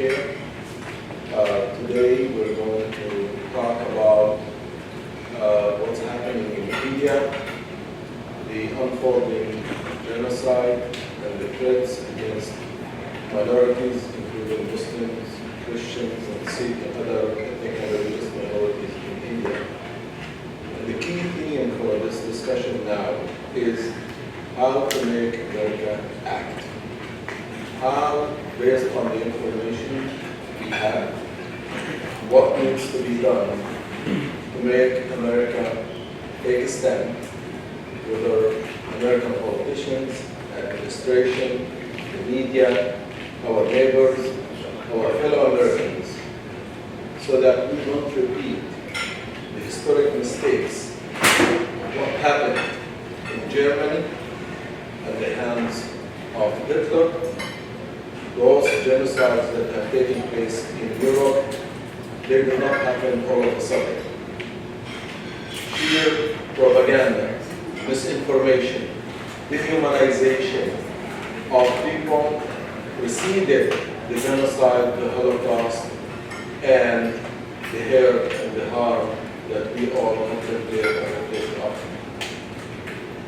CAIR. Today we're going to talk about what's happening in India, the unfolding genocide and the threats against minorities, including Muslims, Christians, and Sikh and other ethnic and religious minorities in India. And the key theme for this discussion now is how to make America act. How, based on the information we have, what needs to be done to make America take a stand, whether American politicians, administration, the media, our neighbors, our fellow Americans, so that we don't repeat the historic mistakes of what happened in Germany at the hands of Hitler, those genocides that have taken place in Europe. They do not happen all of a sudden. Sheer propaganda, misinformation, dehumanization of people preceded the genocide, the Holocaust, and the hurt and the harm that we all contemplate and reflect on.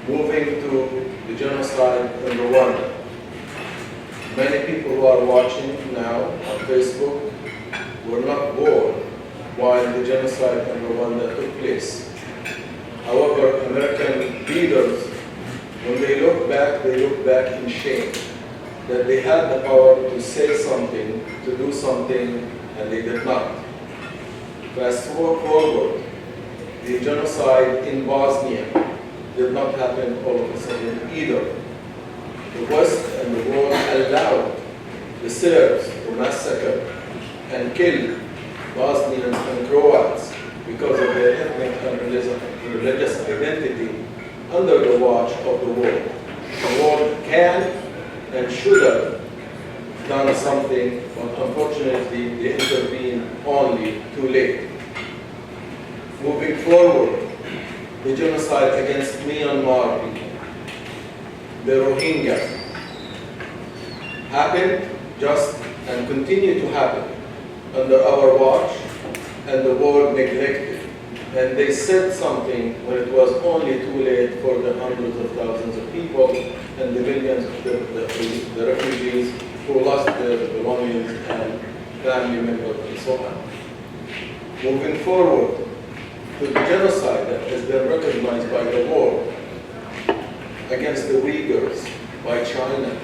Moving to the genocide in Rwanda. Many people who are watching now on Facebook were not born while the genocide in Rwanda took place. However, American leaders, when they look back in shame that they had the power to say something, to do something, and they did not. Fast forward, the genocide in Bosnia did not happen all of a sudden either. The West and the world allowed the Serbs to massacre and kill Bosnians and Croats because of their ethnic and religious identity under the watch of the world. The world can and should have done something, but unfortunately they intervened only too late. Moving forward, the genocide against Myanmar people, the Rohingya, happened just and continue to happen under our watch, and the world neglected. And they said something when it was only too late for the hundreds of thousands of people and the millions of the refugees who lost their belongings and family members and so on. Moving forward to the genocide that has been recognized by the world against the Uyghurs by China.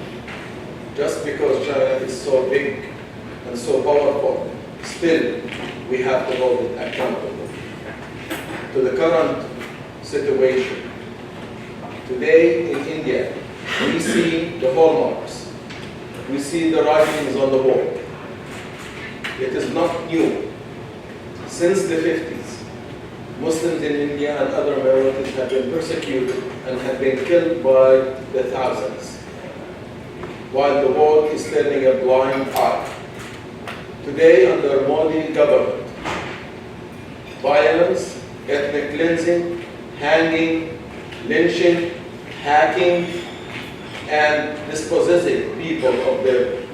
Just because China is so big and so powerful, still we have to hold it accountable. To the current situation, today in India, we see the hallmarks. We see the writings on the wall. It is not new. Since the 50s, Muslims in India and other minorities have been persecuted and have been killed by the thousands, while the world is turning a blind eye. Today, under Modi government, violence, ethnic cleansing, hanging, lynching, hacking, and dispossessing people of their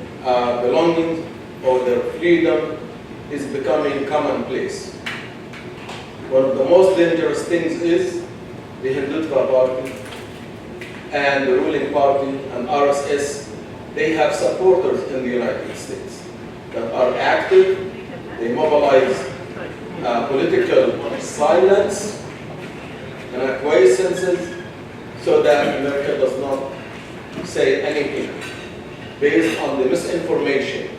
belongings or their freedom is becoming commonplace. One of the most dangerous things is the Hindutva party and the ruling party and RSS. They have supporters in the United States that are active. They mobilize political silence and acquiescences so that America does not say anything based on the misinformation.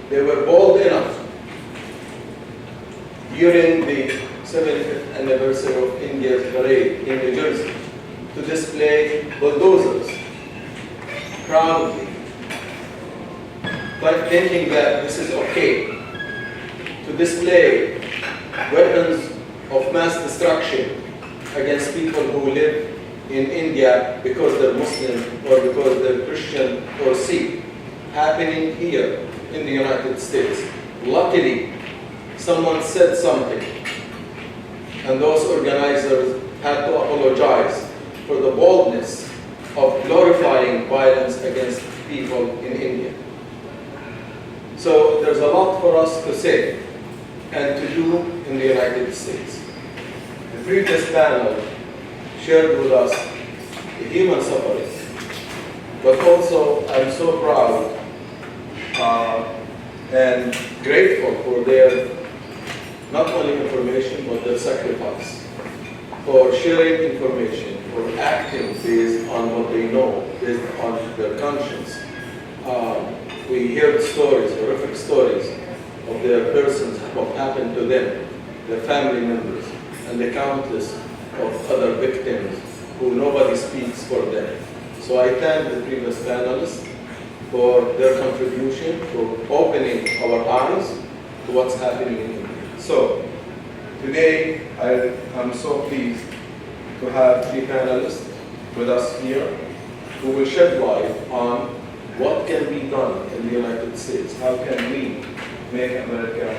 They were bold enough during the 75th anniversary of India's parade in New Jersey to display bulldozers proudly, but thinking that this is okay, to display weapons of mass destruction against people who live in India because they're Muslim or because they're Christian or Sikh, happening here in the United States. Luckily, someone said something, and those organizers had to apologize for the boldness of glorifying violence against people in India. So there's a lot for us to say and to do in the United States. The previous panel shared with us the human suffering, but also I'm so proud and grateful for their not only information but their sacrifice, for sharing information, for acting based on what they know, based on their conscience. We heard stories, horrific stories of their persons, what happened to them, their family members, and the countless of other victims who nobody speaks for them. So I thank the previous panelists for their contribution, for opening our eyes to what's happening in India. So today I'm so pleased to have three panelists with us here who will shed light on what can be done in the United States. How can we make America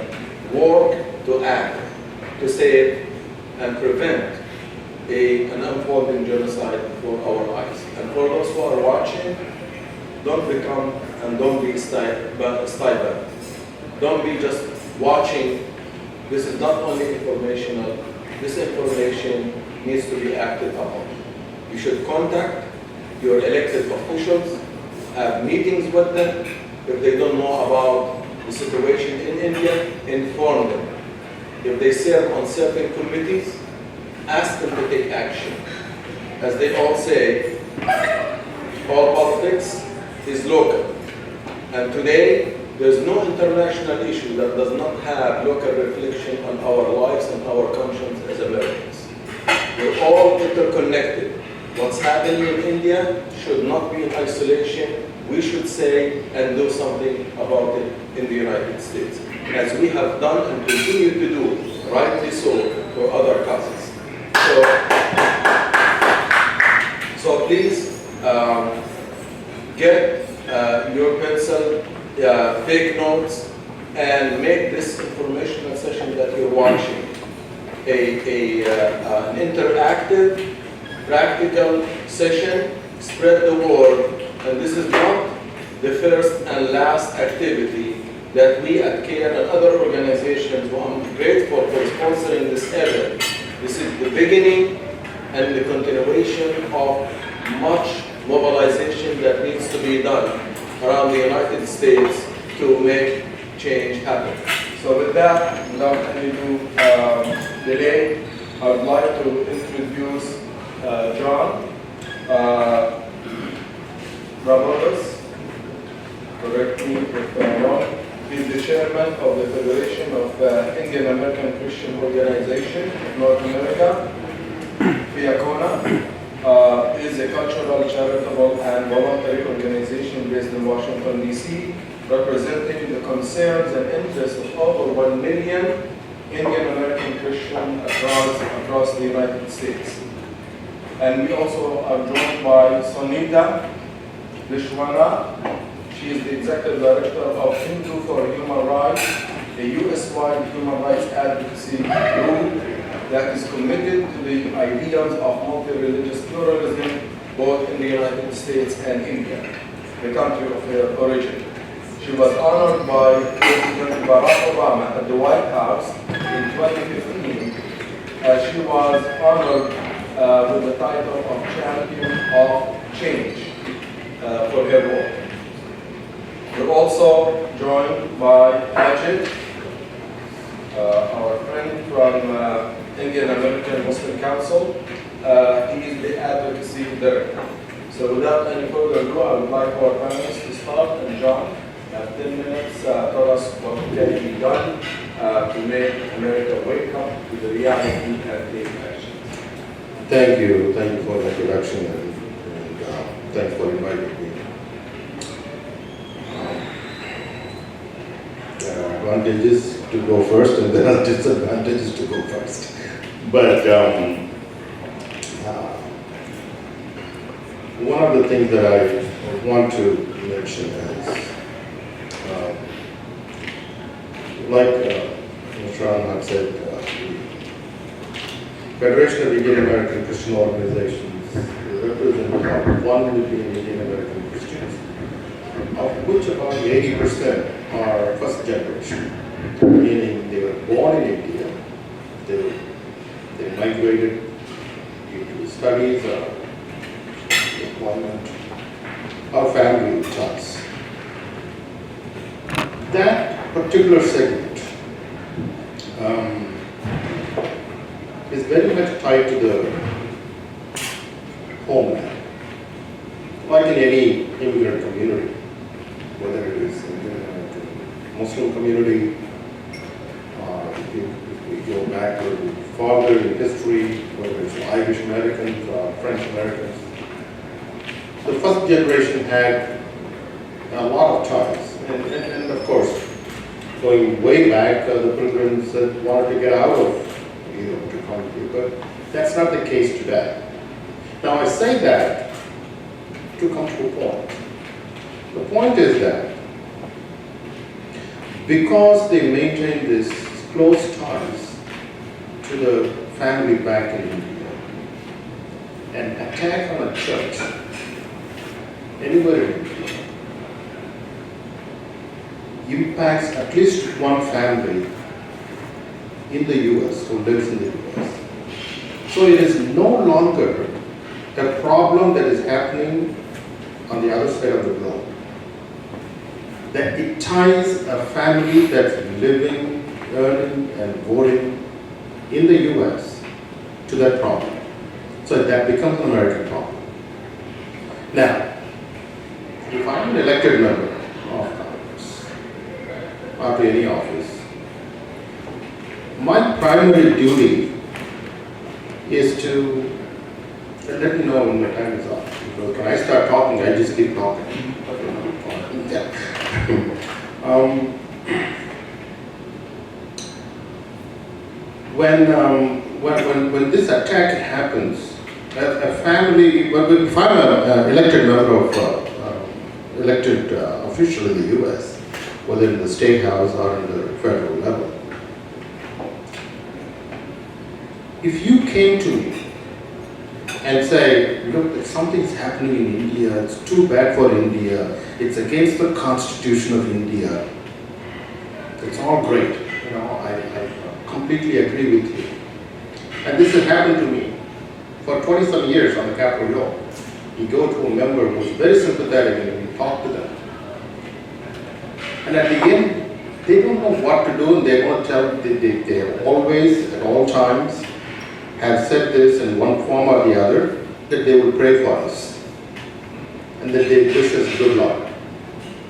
work to act, to save and prevent an unfolding genocide before our eyes. And for those who are watching, don't become and don't be stifled. Don't be just watching. This is not only informational. This information needs to be acted upon. You should contact your elected officials, have meetings with them. If they don't know about the situation in India, inform them. If they serve on certain committees, ask them to take action. As they all say, all politics is local. And today, there's no international issue that does not have local reflection on our lives and our conscience as Americans. We're all interconnected. What's happening in India should not be in isolation. We should say and do something about it in the United States, as we have done and continue to do, rightly so, for other causes. So please get your pencil, take notes, and make this informational session that you're watching an interactive, practical session. Spread the word. And this is not the first and last activity that we at CAIR and other organizations, who I'm grateful for sponsoring this event. This is the beginning and the continuation of much mobilization that needs to be done around the United States to make change happen. So with that, without any delay, I would like to introduce John Prabhudoss, correct me if I'm wrong. He's the chairman of the Federation of Indian American Christian Organization of North America, FIACONA. Is a cultural, charitable, and voluntary organization based in Washington, D.C., representing the concerns and interests of over 1 million Indian American Christians across the United States. And we also are joined by Sunita, Viswanath. She is the Executive Director of Hindu for Human Rights, a U.S.-wide human rights advocacy group that is committed to the ideals of multi-religious pluralism, both in the United States and India, the country of her origin. She was honored by President Barack Obama at the White House in 2015, as she was honored with the title of Champion of Change for her work. We're also joined by Ajit, our friend from Indian American Muslim Council. He is the Advocacy Director. So without any further ado, I would like our panelists to start. And John, have 10 minutes, tell us what can be done to make America wake up to the reality and take action. Thank you for the introduction, and thanks for inviting me. There are advantages to go first, and there are disadvantages to go first. But one of the things that I want to mention is, like Mr. had said, the Federation of Indian American Christian Organizations represent about 1 million Indian American Christians of which about 80% are first generation, meaning they were born in India, they migrated due to studies or employment or family ties. That particular segment is very much tied to the homeland. Like in any immigrant community, whether it is a Muslim community, if we go back a little farther in history, whether it's Irish Americans or French Americans, the first generation had a lot of ties. And of course, going way back, the pilgrims wanted to get out of Europe to come here, but that's not the case today. Now I say that to come to a point. The point is that because they maintain this close ties to the family back in India, an attack on a church anywhere in India impacts at least one family in the US who lives in the US. So it is no longer a problem that is happening on the other side of the globe. That it ties a family that's living, earning, and voting in the US to that problem. So that becomes an American problem. Now, if I'm an elected member of Congress, or to any office, my primary duty is to, and let me know when my time is up, because when I start talking, I just keep talking. When this attack happens, a family, if I'm an elected member of, elected official in the US, whether in the state house or in the federal level, if you came to me and say, look, something's happening in India, it's too bad for India, it's against the Constitution of India, it's all great, I completely agree with you. And this has happened to me for 20-some years on the Capitol Hill. You go to a member who's very sympathetic and you talk to them. And at the end, they don't know what to do, and they want to tell, they have always, at all times, have said this in one form or the other, that they will pray for us. And that they wish us good luck,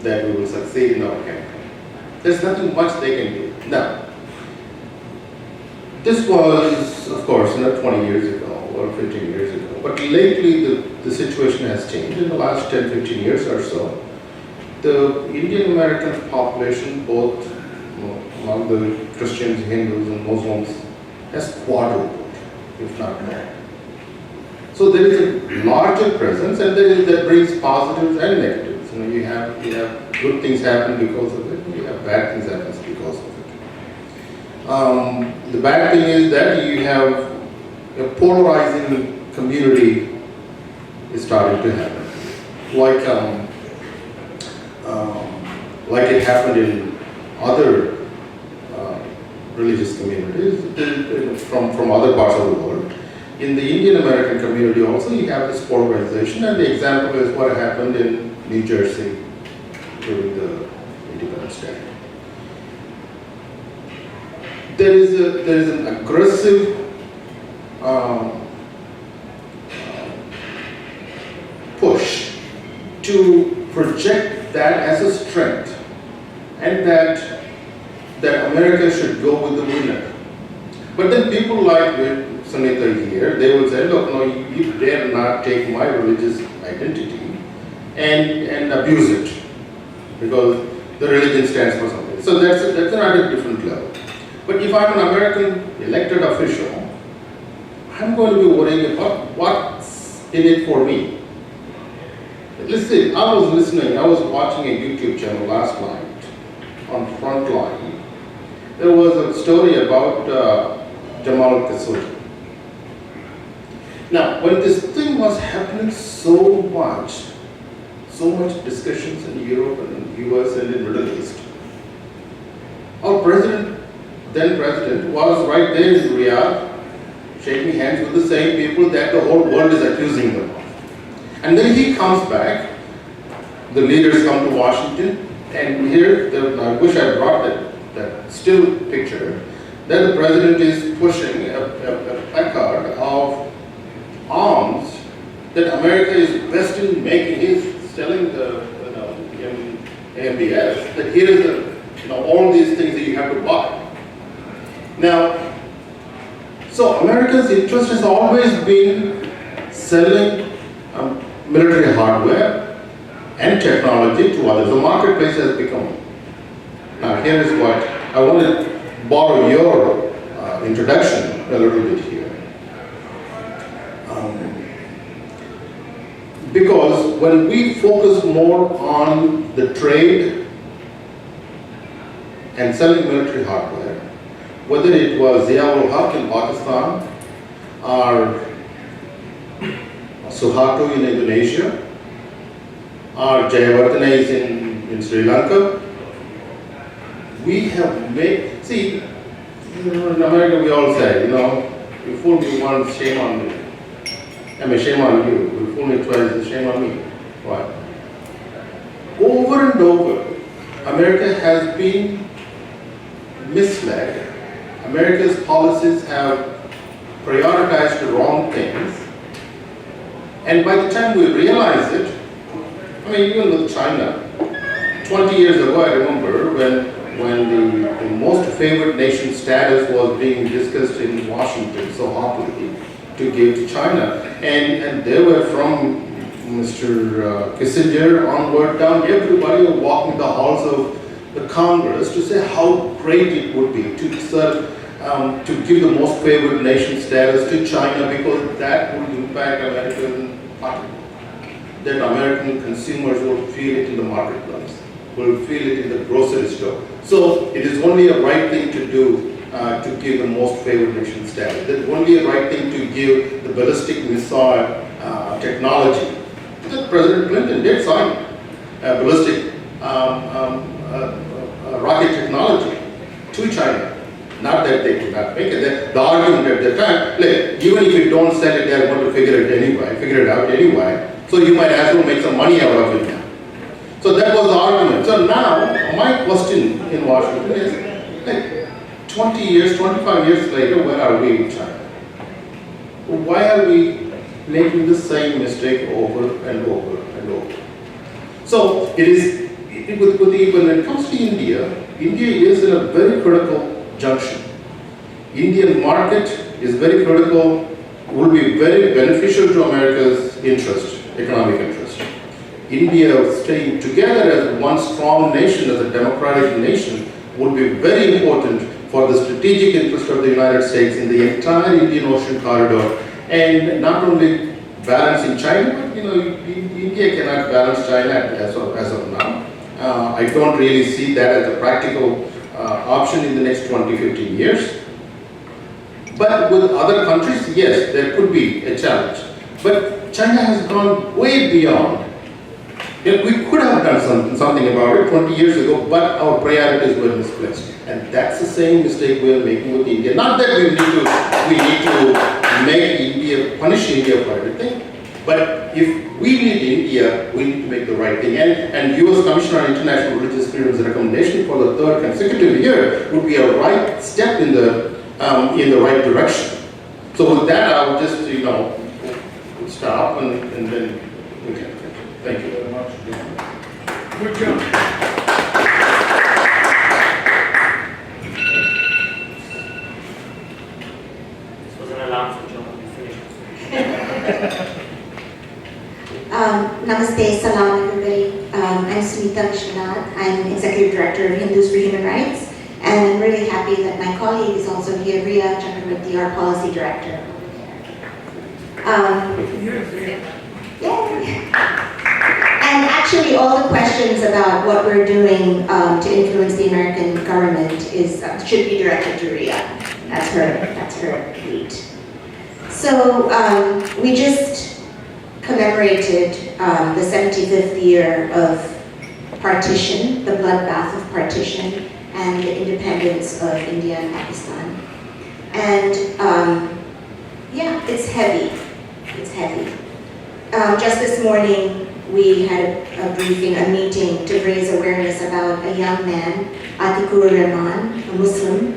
that we will succeed in our campaign. There's nothing much they can do. Now, this was, of course, 20 years ago or 15 years ago. But lately, the situation has changed. In the last 10, 15 years or so, the Indian American population, both among the Christians, Hindus, and Muslims, has quadrupled, if not more. So there is a larger presence, and that brings positives and negatives. You have good things happen because of it, and you have bad things happen because of it. The bad thing is that you have a polarizing community is starting to happen, like it happened in other religious communities from other parts of the world. In the Indian American community also, you have this polarization, and the example is what happened in New Jersey during the Independence Day. There is an aggressive push to project that as a strength, and that America should go with the winner. But then people like Sunita here, they will say, look, no, you dare not take my religious identity and abuse it, because the religion stands for something. So that's another different level. But if I'm an American elected official, I'm going to be worrying about what's in it for me. Listen, I was watching a YouTube channel last night on Frontline. There was a story about Jamal Khashoggi. Now, when this thing was happening so so much discussions in Europe and in US and in Middle East. Our president, then president, was right there in Riyadh, shaking hands with the same people that the whole world is accusing them of. And then he comes back, the leaders come to Washington, and here, I wish I brought that still picture, that the president is pushing a placard of arms that America is best in making. He's telling the MBS that here is all these things that you have to buy. Now, so America's interest has always been selling military hardware and technology to others. The marketplace has become. Now, here is what I want to borrow your introduction a little bit here. Because when we focus more on the trade and selling military hardware, whether it was Zia-ul-Haq in Pakistan or Suharto in Indonesia or Jayawardene is in Sri Lanka, we have made, see, in America we all say, you fool me once, shame on me. I mean, shame on you. You fool me twice, shame on me. Why? Over and over, America has been misled. America's policies have prioritized the wrong things. And by the time we realize it, I mean, even with China, 20 years ago, I remember when the most favored nation status was being discussed in Washington so hotly to give to China. And they were from Mr. Kissinger onward down, everybody was walking the halls of the Congress to say how great it would be to serve, to give the most favored nation status to China because that would impact American pocketbook. That American consumers will feel it in the marketplace, will feel it in the grocery store. So it is only a right thing to do to give the most favored nation status. It's only a right thing to give the ballistic missile technology. That President Clinton did sign ballistic rocket technology to China. Not that they could not make it. The argument at the time, like, even if you don't sell it, they're going to figure it out anyway. So you might as well make some money out of it now. So that was the argument. So now, my question in Washington is, like, 20 years, 25 years later, where are we in China? Why are we making the same mistake over and over and over? So it is, when it comes to India, India is in a very critical junction. Indian market is very critical, will be very beneficial to America's interest, economic interest. India staying together as one strong nation, as a democratic nation, would be very important for the strategic interest of the United States in the entire Indian Ocean corridor, and not only balancing China, but India cannot balance China as of now. I don't really see that as a practical option in the next 20, 15 years. But with other countries, yes, there could be a challenge. But China has gone way beyond. We could have done something about it 20 years ago, but our priorities were misplaced. And that's the same mistake we are making with India. Not that we need to make India, punish India for everything, but if we need India, we need to make the right thing. And US Commission on International Religious Freedom's recommendation for the third consecutive year would be a right step in the right direction. So with that, I will just stop and then we can. Thank you very much. Good job. This was an alarm for John. Namaste, salam everybody. I'm Sunita Viswanath. I'm Executive Director of Hindus for Human Rights. And I'm really happy that my colleague is also here, Riya Chakravarti, our Policy Director. And actually all the questions about what we're doing to influence the American government should be directed to Riya. That's her lead. So we just commemorated the 75th year of partition, the bloodbath of partition, and the independence of India and Pakistan. And yeah, it's heavy. It's heavy. Just this morning, we had a briefing, a meeting to raise awareness about a young man, Atikur Rahman, a Muslim,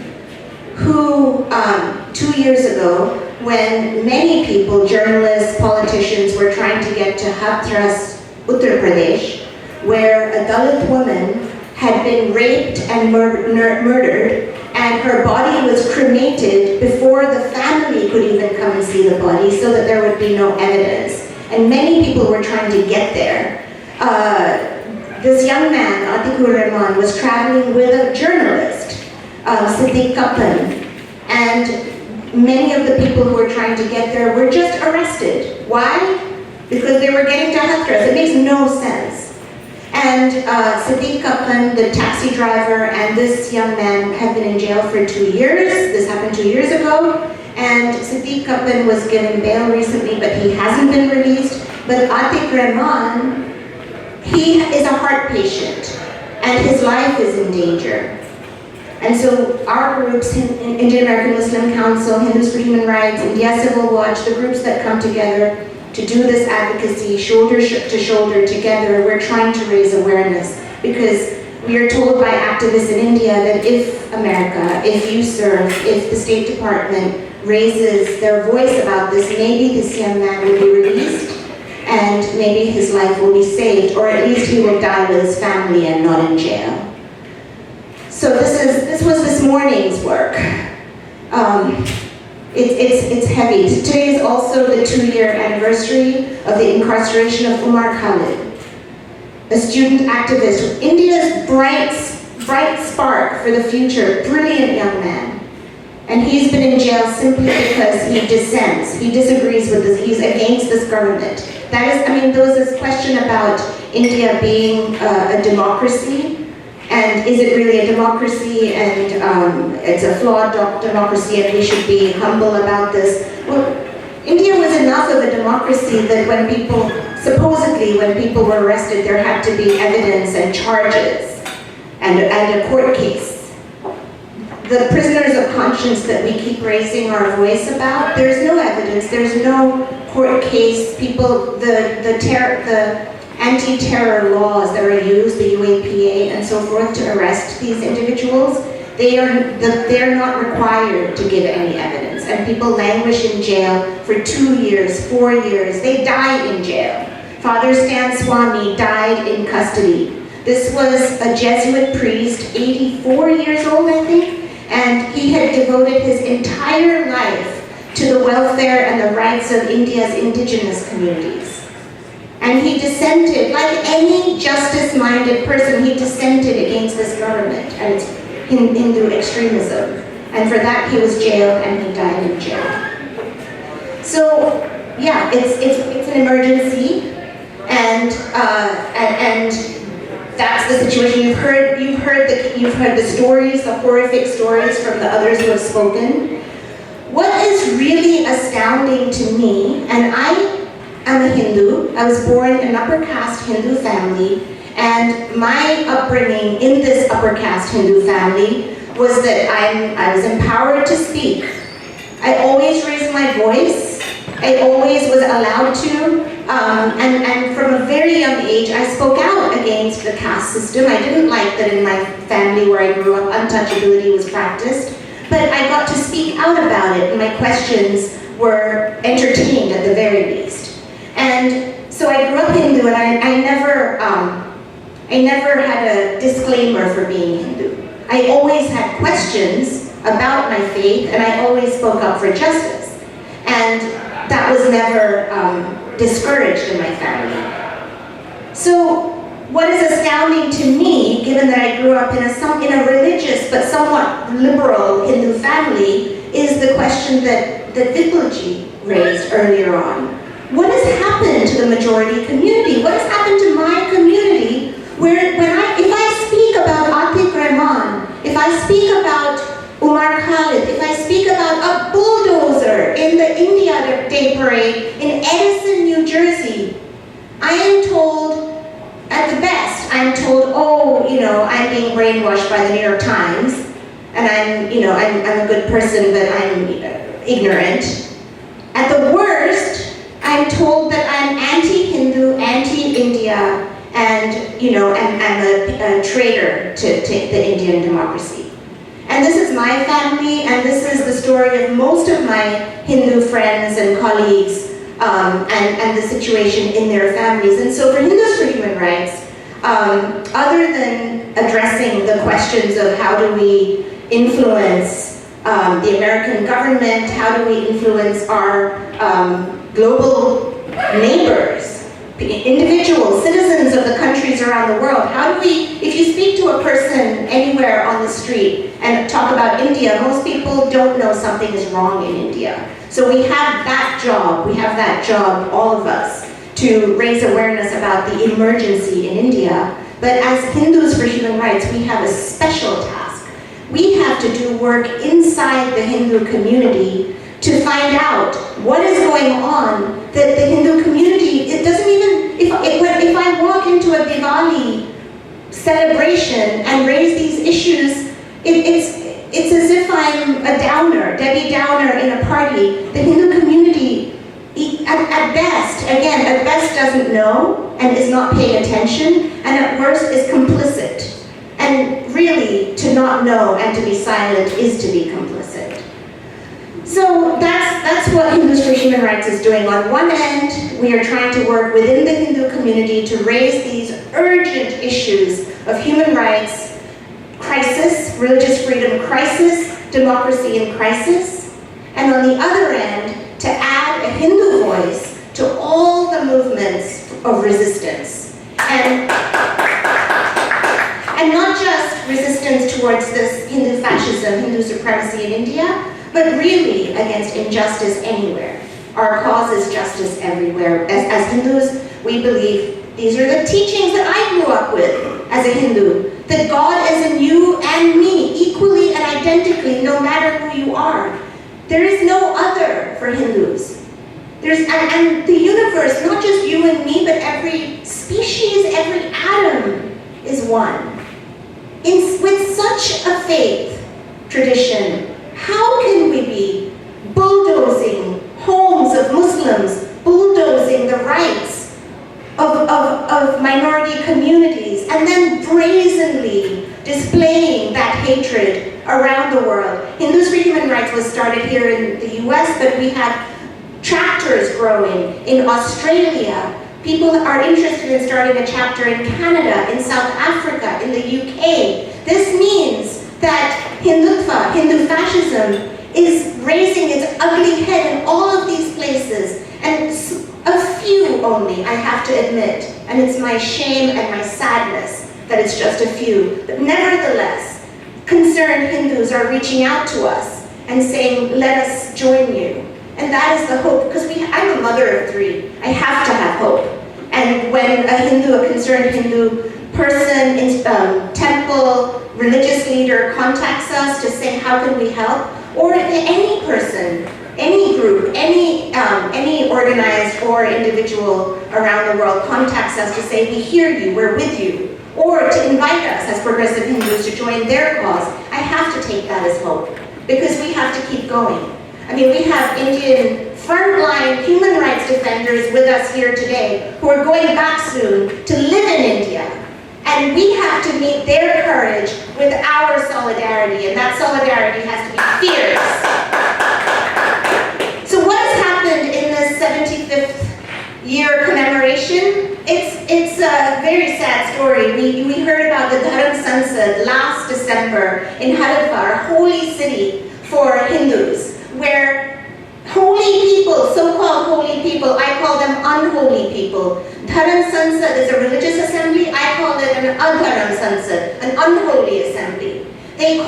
who 2 years ago, when many people, journalists, politicians, were trying to get to Hathras, Uttar Pradesh, where a Dalit woman had been raped and murdered, and her body was cremated before the family could even come and see the body, so that there would be no evidence. And many people were trying to get there. This young man, Atikur Rahman, was traveling with a journalist, Siddiq Kaplan, and many of the people who were trying to get there were just arrested. Why? Because they were getting to Hathras. It makes no sense. And Siddiq Kaplan, the taxi driver, and this young man have been in jail for 2 years. This happened 2 years ago. And Siddiq Kaplan was given bail recently, but he hasn't been released. But Atiq Rahman, he is a heart patient, and his life is in danger. And so our groups, Indian American Muslim Council, Hindus for Human Rights, India Civil Watch, the groups that come together to do this advocacy, shoulder to shoulder together, we're trying to raise awareness, because we are told by activists in India that if America, if you serve, if the State Department raises their voice about this, maybe this young man will be released, and maybe his life will be saved, or at least he will die with his family and not in jail. So this was this morning's work. It's heavy. Today is also the 2-year anniversary of the incarceration of Umar Khalid, a student activist, India's bright spark for the future, brilliant young man. And he's been in jail simply because he dissents, he disagrees with this, he's against this government. That is, I mean, there was this question about India being a democracy, and is it really a democracy, and it's a flawed democracy, and we should be humble about this. Well, India was enough of a democracy that when people, supposedly when people were arrested, there had to be evidence and charges, and a court case. The prisoners of conscience that we keep raising our voice about, there's no evidence, there's no court case. People, the anti-terror laws that are used, the UAPA and so forth, to arrest these individuals, they are not required to give any evidence. And people languish in jail for 2 years, 4 years. They die in jail. Father Stan Swami died in custody. This was a Jesuit priest, 84 years old, I think, and he had devoted his entire life to the welfare and the rights of India's indigenous communities. And he dissented, like any justice-minded person, he dissented against this government and its Hindu extremism. And for that he was jailed, and he died in jail. So, yeah, it's an emergency, and that's the situation. You've heard the stories, the horrific stories from the others who have spoken. What is really astounding to me, and I'm a Hindu. I was born in an upper caste Hindu family, and my upbringing in this upper caste Hindu family was that I was empowered to speak. I always raised my voice. I always was allowed to, and from a very young age, I spoke out against the caste system. I didn't like that in my family where I grew up, untouchability was practiced, but I got to speak out about it, and my questions were entertained at the very least. And so I grew up Hindu, and I never had a disclaimer for being Hindu. I always had questions about my faith, and I always spoke up for justice. And that was never discouraged in my family. So what is astounding to me, given that I grew up in a religious but somewhat liberal Hindu family, is the question that Vipulji raised earlier on. What has happened to the majority community? What has happened to my community where if I speak about Atiq Rahman, if I speak about Umar Khalid, if I speak about a bulldozer in the India Day Parade in Edison, New Jersey, I am told, at the best, I'm told, oh, you know, I'm being brainwashed by the New York Times, and I'm, you know, I'm a good person, but I'm ignorant. At the worst, I'm told that I'm anti-Hindu, anti-India, and, you know, I'm a traitor to the Indian democracy. And this is my family, and this is the story of most of my Hindu friends and colleagues, and the situation in their families. And so for Hindus for Human Rights, other than addressing the questions of how do we influence the American government, how do we influence our global neighbors, individuals, citizens of the countries around the world, how do we, if you speak to a person anywhere on the street and talk about India, most people don't know something is wrong in India. So we have that job, all of us, to raise awareness about the emergency in India. But as Hindus for Human Rights, we have a special task. We have to do work inside the Hindu community to find out what is going on, that the Hindu community, it doesn't even, if I walk into a Diwali celebration and raise these issues, it's as if I'm a downer, Debbie Downer in a party. The Hindu community, at best doesn't know and is not paying attention, and at worst is complicit. And really, to not know and to be silent is to be complicit. So that's what Hindus for Human Rights is doing. On one end, we are trying to work within the Hindu community to raise these urgent issues of human rights, crisis, religious freedom crisis, democracy in crisis. And on the other end, to add a Hindu voice to all the movements of resistance. And not just resistance towards this Hindu fascism, Hindu supremacy in India, but really against injustice anywhere. Our cause is justice everywhere. As Hindus, we believe these are the teachings that I grew up with as a Hindu, that God is in you and me, equally and identically, no matter who you are. There is no other for Hindus. And the universe, not just you and me, but every species, every atom is one. With such a faith tradition, how can we be bulldozing homes of Muslims, bulldozing the rights of minority communities, and then brazenly displaying that hatred around the world? Hindus for Human Rights was started here in the US, but we have chapters growing in Australia. People are interested in starting a chapter in Canada, in South Africa, in the UK. This means that Hindutva, Hindu fascism, is raising its ugly head in all of these places. And a few only, I have to admit, and it's my shame and my sadness that it's just a few. But nevertheless, concerned Hindus are reaching out to us and saying, let us join you. And that is the hope, because I'm a mother of three. I have to have hope. And when a concerned Hindu person, temple, religious leader contacts us to say, how can we help? Or if any person, any group, any organized or individual around the world contacts us to say, we hear you, we're with you. Or to invite us as progressive Hindus to join their cause, I have to take that as hope, because we have to keep going. I mean, we have Indian frontline human rights defenders with us here today who are going back soon to live in India. And we have to meet their courage with our solidarity, and that solidarity has to be fierce. So what has happened in this 75th year commemoration? It's a very sad story. We heard about the Dharam Sansad last December in Haridwar, our holy city for Hindus, where holy people, so-called holy people, I call them unholy people. Dharam Sansad is a religious assembly, I call it an Adharam Sansad, an unholy assembly. They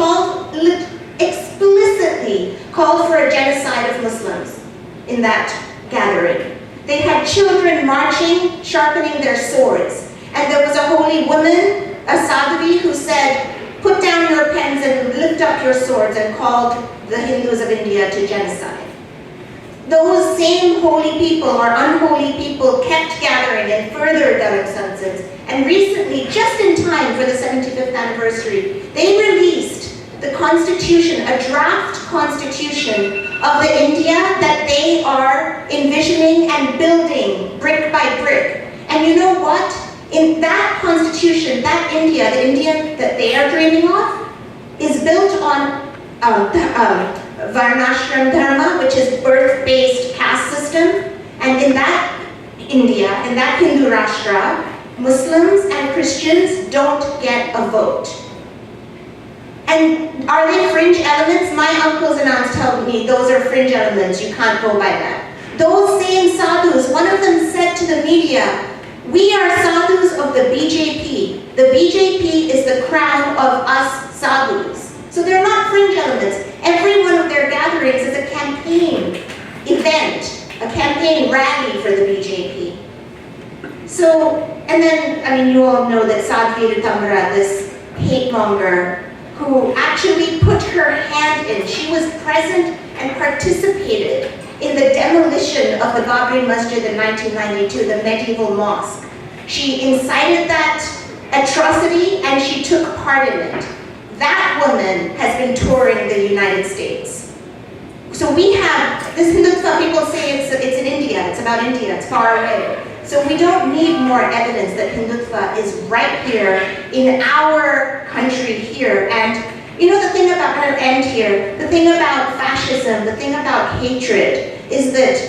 explicitly called for a genocide of Muslims in that gathering. They had children marching, sharpening their swords. And there was a holy woman, a Sadhvi, who said, put down your pens and lift up your swords, and called the Hindus of India to genocide. those same holy people or unholy people kept gathering and furthered their senses. And recently, just in time for the 75th anniversary, they released the constitution, a draft constitution of the India that they are envisioning and building brick by brick. And you know what? In that constitution, that India, the India that they are dreaming of, is built on Varnashram Dharma, which is birth-based caste system. And in that India, in that Hindu Rashtra, Muslims and Christians don't get a vote. And are they fringe elements? My uncles and aunts tell me those are fringe elements, you can't go by that. Those same sadhus, one of them said to the media, we are sadhus of the BJP. The BJP is the crown of us sadhus. So they're not fringe elements. Every one of their gatherings is a campaign event, a campaign rally for the BJP. So, and then, I mean, you all know that Sadhvi Ritamara, this hate monger, who actually put her hand in, she was present and participated in the demolition of the Babri Masjid in 1992, the medieval mosque. She incited that atrocity and she took part in it. That woman has been touring the United States. So we have, this Hindutva, people say it's in India, it's about India, it's far away. So we don't need more evidence that Hindutva is right here in our country here. And you know the thing about, I'll end here, the thing about fascism, the thing about hatred is that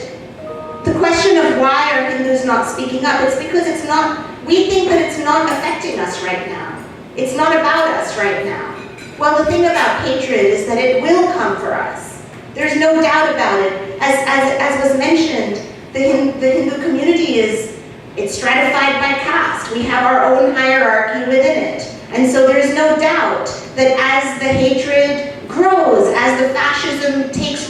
the question of why are Hindus not speaking up, it's because it's not, we think that it's not affecting us right now. It's not about us right now. Well, the thing about hatred is that it will come for us. There's no doubt about it. As was mentioned, the Hindu community it's stratified by caste. We have our own hierarchy within it. And so there's no doubt that as the hatred grows, as the fascism takes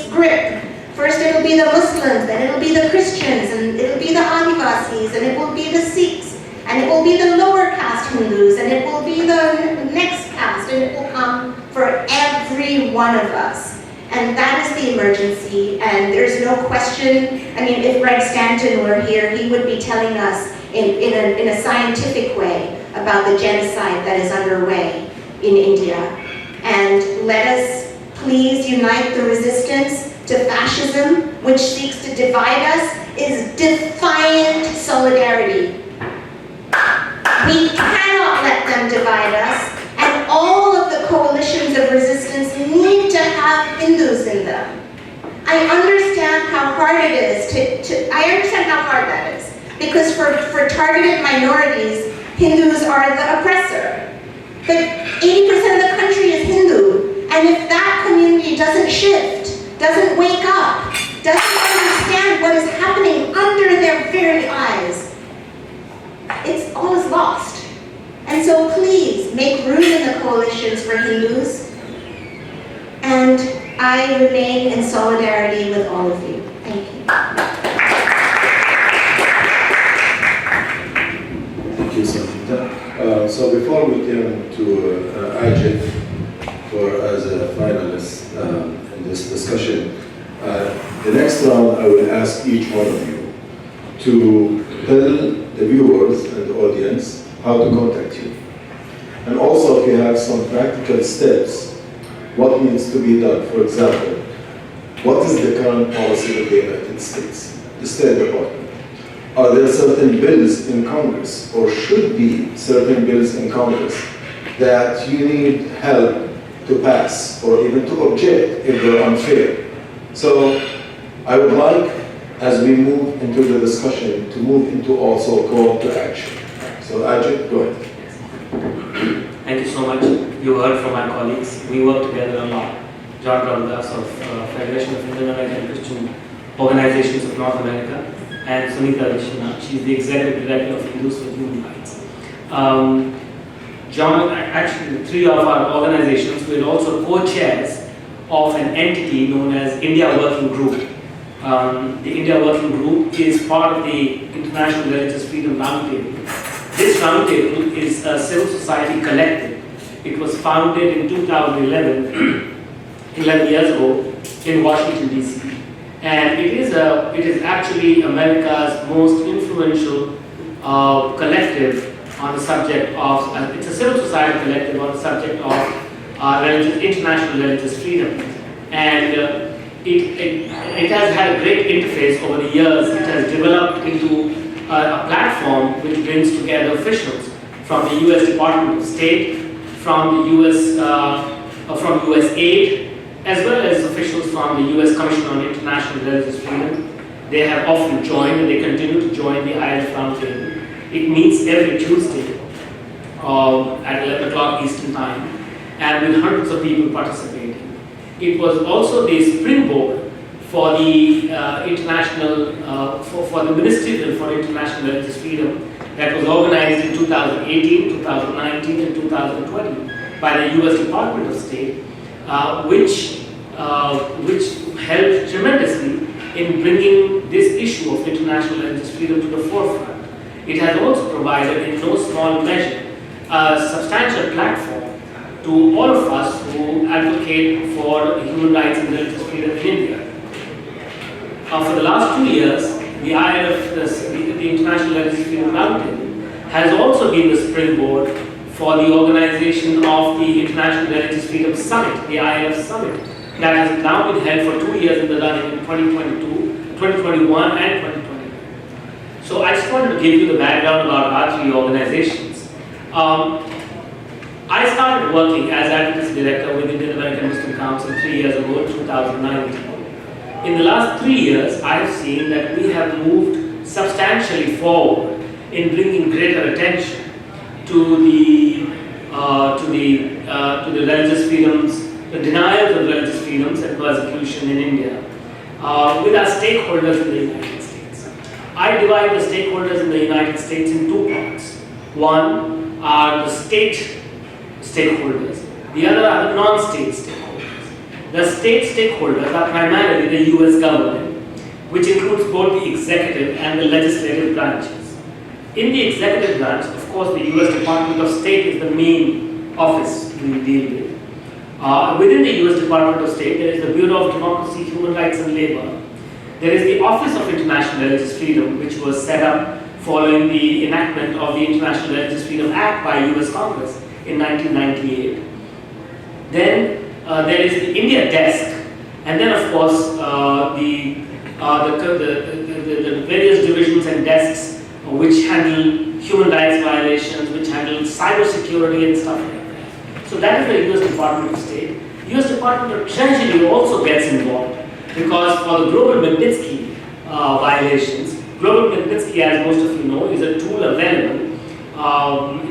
grip, first it'll be the Muslims, then it'll be the Christians, and it'll be the Adivasis, and it will be the Sikhs, and it will be the lower caste Hindus, and it will be the next caste, and it will come for every one of us. And that is the emergency, and there's no question. I mean, if Greg Stanton were here, he would be telling us in a scientific way about the genocide that is underway in India. And let us please unite the resistance to fascism, which seeks to divide us, is defiant solidarity. We cannot let them divide us. And all of the coalitions of resistance need to have Hindus in them. I understand how hard it is I understand how hard that is. Because for targeted minorities, Hindus are the oppressor. But 80% of the country is Hindu. And if that community doesn't shift, doesn't wake up, doesn't understand what is happening under their very eyes, it's all is lost. And so please, make room in the coalitions for Hindus. And I remain in solidarity with all of you. Thank you. Thank you, Sunita. So before we turn to Ajit as a finalist in this discussion, the next round I will ask each one of you to tell the viewers and the audience how to contact you. And also, if you have some practical steps, what needs to be done? For example, what is the current policy of the United States, the State Department? Are there certain bills in Congress, or should be certain bills in Congress, that you need help to pass, or even to object if they're unfair? So, I would like, as we move into the discussion, to move into also a call to action. So Ajit, go ahead. Thank you so much. You heard from my colleagues. We work together a lot. John Prabhudoss of Federation of Indian American Christian Organizations of North America, and Sunita, she's the Executive Director of Hindus for Human Rights. John, actually the three of our organizations, we're also co-chairs of an entity known as India Working Group. The India Working Group is part of the International Religious Freedom Roundtable. This roundtable is a civil society collective. It was founded in 2011, 11 years ago, in Washington, D.C. And it is actually America's most influential collective on the subject of, it's a civil society collective on the subject of international religious freedom. And it has had a great interface over the years. It has developed into a platform which brings together officials from the U.S. Department of State, from the from USAID, as well as officials from the U.S. Commission on International Religious Freedom. They have often joined and they continue to join the IRF Roundtable. It meets every Tuesday at 11 o'clock Eastern Time, and with hundreds of people participating. It was also the springboard for the international, for the Ministerial for International Religious Freedom that was organized in 2018, 2019, and 2020 by the U.S. Department of State, which helped tremendously in bringing this issue of international religious freedom to the forefront. It has also provided, in no small measure, a substantial platform to all of us who advocate for human rights and religious freedom in India. For the last 2 years, the IRF, the International Religious Freedom Roundtable, has also been the springboard for the organization of the International Religious Freedom Summit, the IRF Summit, that has now been held for 2 years in the running in 2022, 2021, and 2022. So I just wanted to give you the background about our 3 organizations. I started working as Advocacy Director with Indian American Muslim Council 3 years ago in 2019. In the last 3 years, I have seen that we have moved substantially forward in bringing greater attention to the religious freedoms, the denials of religious freedoms and persecution in India, with our stakeholders in the United States. I divide the stakeholders in the United States in 2 parts. One are the state stakeholders, the other are the non-state stakeholders. The state stakeholders are primarily the US government, which includes both the executive and the legislative branches. In the executive branch, of course, the US Department of State is the main office we deal with. Within the US Department of State, there is the Bureau of Democracy, Human Rights and Labor. There is the Office of International Religious Freedom, which was set up following the enactment of the International Religious Freedom Act by US Congress in 1998. Then there is the India desk, and then of course the various divisions and desks which handle human rights violations, which handle cyber security and stuff like that. So that is the US Department of State. US Department of Treasury also gets involved because for the global Magnitsky violations, global Magnitsky, as most of you know, is a tool available.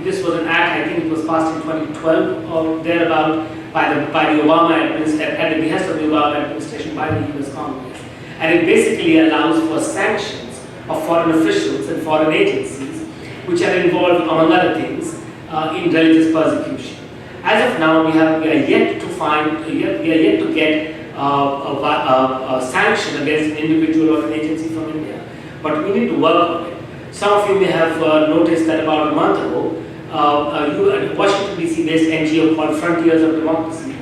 This was an act, I think it was passed in 2012 or thereabout by the Obama administration, at the behest of the Obama administration by the US Congress. And it basically allows for sanctions of foreign officials and foreign agencies which are involved, among other things, in religious persecution. As of now, we are yet to get a sanction against an individual or an agency from India, but we need to work on it. Some of you may have noticed that about a month ago, a Washington DC based NGO called Frontiers of Democracy,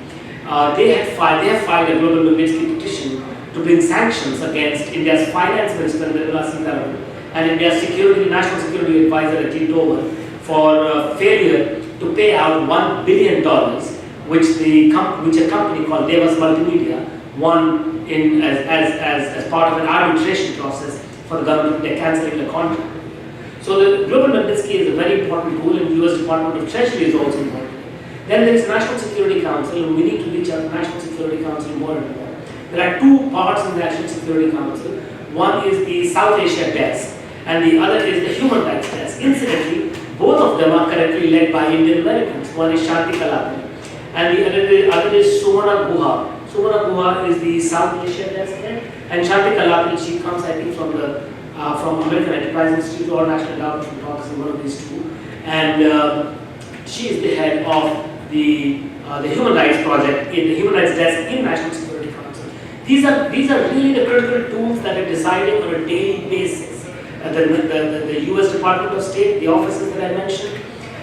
they have filed a global Magnitsky petition to bring sanctions against India's finance minister Nirmala Sitharaman and India's national security advisor Ajit for failure to pay out $1 billion, which a company called Devas Multimedia won as part of an arbitration process for the government. They're cancelling the contract. So the global Magnitsky is a very important tool, and US Department of Treasury is also important. Then there is National Security Council, and we need to reach out to National Security Council more and more. There are 2 parts in the National Security Council. One is the South Asia desk, and the other is the Human Rights desk. Incidentally, both of them are currently led by Indian Americans. One is Shanti Kalapin, and the other is Sumana Guha. Sumana Guha is the South Asia desk head, and Shanti Kalapin, she comes, I think, from American Enterprise Institute or National Endowment for Democracy, one of these 2. And she is the head of the Human Rights Project in the Human Rights Desk in National Security Council. These are really the critical tools that are deciding on a daily basis. The US Department of State, the offices that I mentioned,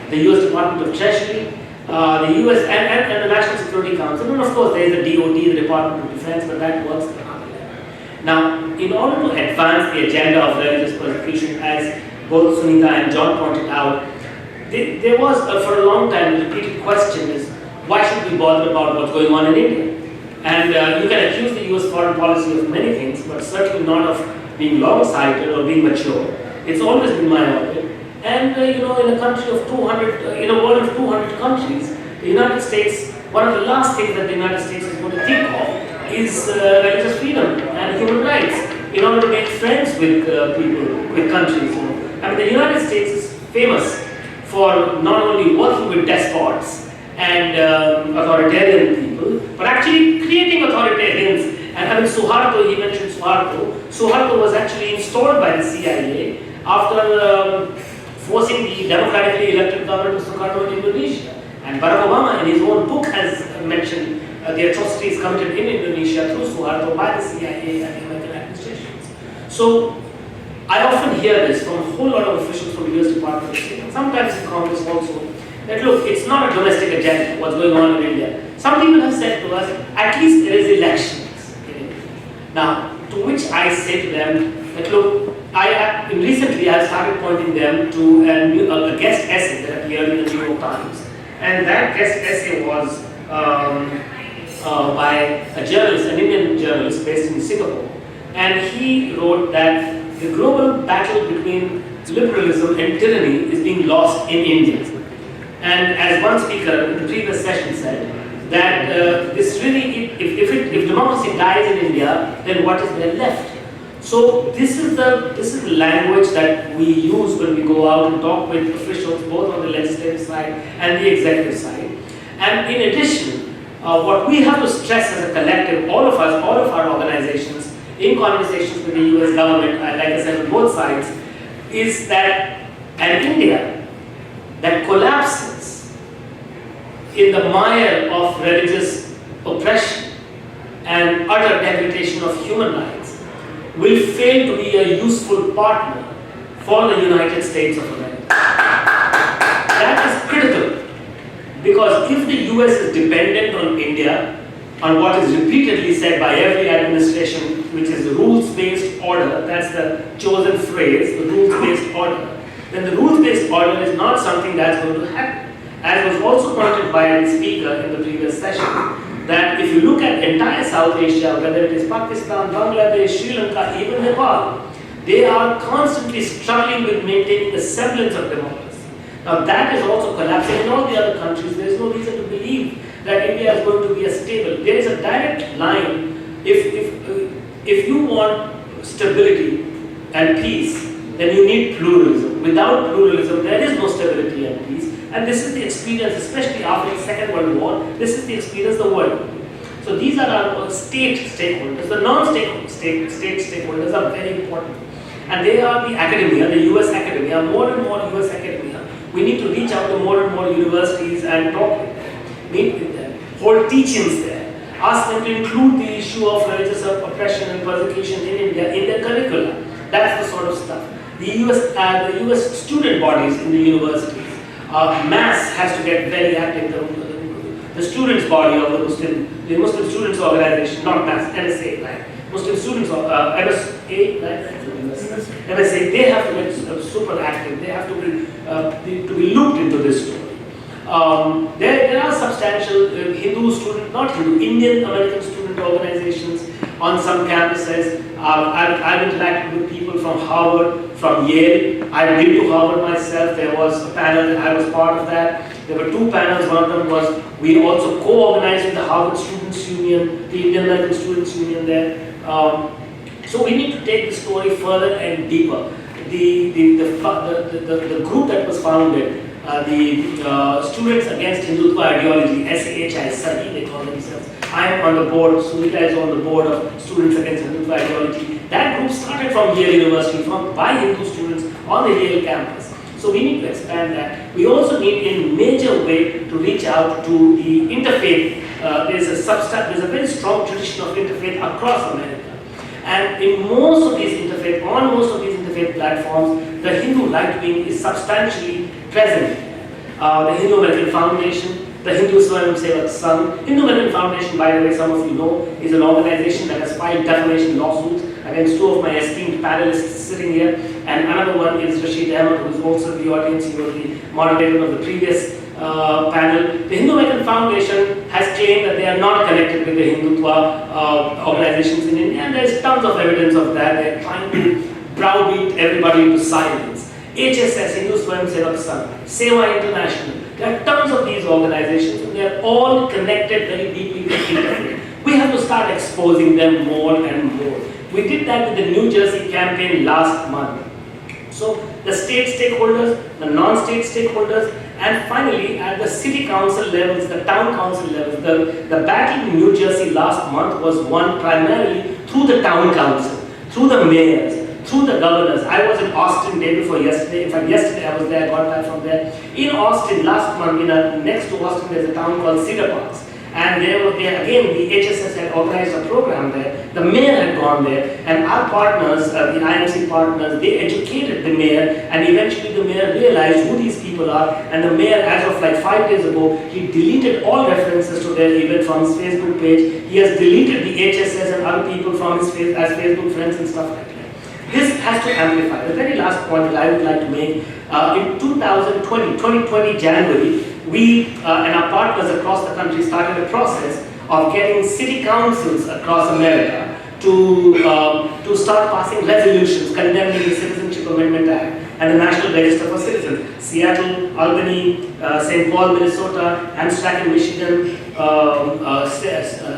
the US Department of Treasury, the US and the National Security Council, and of course there is the DOD, the Department of Defense, but that works at another level. Now, in order to advance the agenda of religious persecution, as both Sunita and John pointed out, there was, for a long time, the repeated question is, why should we bother about what's going on in India? And you can accuse the US foreign policy of many things, but certainly not of being long-sighted or being mature. It's always been myopic. And in a country of 200, in a world of 200 countries, the United States, one of the last things that the United States is going to think of is religious freedom and human rights in order to make friends with people, with countries. I mean, the United States is famous for not only working with despots and authoritarian people, but actually creating authoritarians. And I mean, Suharto, he mentioned Suharto. Suharto was actually installed by the CIA after forcing the democratically elected government of Suharto in Indonesia. And Barack Obama, in his own book, has mentioned the atrocities committed in Indonesia through Suharto by the CIA and the American administrations. So, I often hear this from a whole lot of officials from the US Department of State, and sometimes in Congress also, that look, it's not a domestic agenda, what's going on in India. Some people have said to us, at least there is elections in India. Now, to which I say to them, that look, recently I started pointing them to a guest essay that appeared in the New York Times. And that guest essay was by a journalist, an Indian journalist based in Singapore. And he wrote that the global battle between liberalism and tyranny is being lost in India. And as one speaker in the previous session said, that this really, if democracy dies in India, then what is there left? So this is the language that we use when we go out and talk with officials, both on the legislative side and the executive side. And in addition, what we have to stress as a collective, all of us, all of our organizations, in conversations with the US government, and like I said on both sides, is that an India that collapses in the mire of religious oppression and utter degradation of human rights will fail to be a useful partner for the United States of America. That is critical, because if the US is dependent on India, on what is repeatedly said by every administration, which is the rules-based order, that's the chosen phrase, the rules-based order, then the rules-based order is not something that's going to happen. As was also pointed by the speaker in the previous session, that if you look at entire South Asia, whether it is Pakistan, Bangladesh, Sri Lanka, even Nepal, they are constantly struggling with maintaining a semblance of democracy. Now that is also collapsing in all the other countries. There is no reason to believe that India is going to be a stable. There is a direct line. If you want stability and peace, then you need pluralism. Without pluralism, there is no stability and peace. And this is the experience, especially after the Second World War, this is the experience the world. So these are our state stakeholders. The non-state stakeholders are very important. And they are the academia, the US academia, more and more US academia. We need to reach out to more and more universities and talk with them, meet with them, hold teachings there, ask them to include the issue of religious oppression and persecution in India in their curricula. That's the sort of stuff. The US student bodies in the universities, mass has to get very active. The students' body of the Muslim Students Organization, not mass, MSA, right? Muslim Students, MSA, right? MSA, they have to get super active. They have to be looped into this story. There are substantial Hindu student, not Hindu, Indian American student organizations on some campuses. I've interacted with people from Harvard, from Yale. I've been to Harvard myself. There was a panel and I was part of that. There were two panels. One of them was, we also co-organized with the Harvard Students Union, the Indian American Students Union there. So we need to take the story further and deeper. The group that was founded, the Students Against Hindutva Ideology, Sahi, they call themselves. I am on the board, Sunita is on the board of Students Against Hindutva Ideology. That group started from Yale University, by Hindu students on the Yale campus. So we need to expand that. We also need in a major way to reach out to the interfaith. There's a very strong tradition of interfaith across America. And in most of these interfaith, on most of these interfaith platforms, the Hindu right wing is substantially present. The Hindu American Foundation, the Hindu Swayam Sevak Sangh. Hindu American Foundation, by the way, some of you know, is an organization that has filed defamation lawsuits Against two of my esteemed panelists sitting here, and another one is Rashid Ahmed, who is also in the audience. He was the moderator of the previous panel. The Hindu American Foundation has claimed that they are not connected with the Hindutva organizations in India, and there's tons of evidence of that. They're trying to browbeat everybody into silence. HSS, Hindu Swayam Sevak Sangh, Seva International, there are tons of these organizations, and they are all connected very deeply with each other. We have to start exposing them more and more. We did that with the New Jersey campaign last month. So the state stakeholders, the non-state stakeholders, and finally at the city council levels, the town council levels, the battle in New Jersey last month was won primarily through the town council, through the mayors, through the governors. I was in Austin day before yesterday. In fact, yesterday I was there, got back from there. In Austin last month, next to Austin, there's a town called Cedar Parks. And again, the HSS had organized a program there. The mayor had gone there, and our partners, the IMC partners, they educated the mayor, and eventually the mayor realized who these people are. And the mayor, as of like 5 days ago, he deleted all references to their event from his Facebook page. He has deleted the HSS and other people from his as Facebook friends and stuff like that. This has to amplify. The very last point that I would like to make, in 2020 January, we and our partners across the country started a process of getting city councils across America to start passing resolutions condemning the Citizenship Amendment Act and the National Register for Citizens. Seattle, Albany, St. Paul, Minnesota, Amsterdam, Michigan,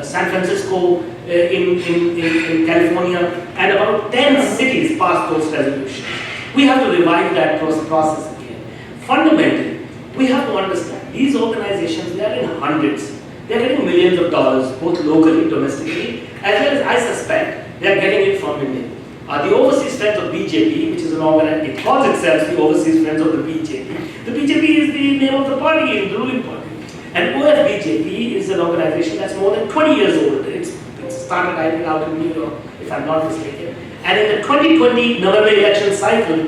San Francisco in California, and about 10 cities passed those resolutions. We have to revive that process again. Fundamentally, we have to understand these organizations, they are in hundreds. They are getting millions of dollars, both locally, domestically, as well as I suspect they are getting it from India. The Overseas Friends of BJP, which is an organization, it calls itself the Overseas Friends of the BJP. The BJP is the name of the party, the ruling party. And OFBJP is an organization that's more than 20 years old. It started, I think, out in New York, if I'm not mistaken. And in the 2020 November election cycle,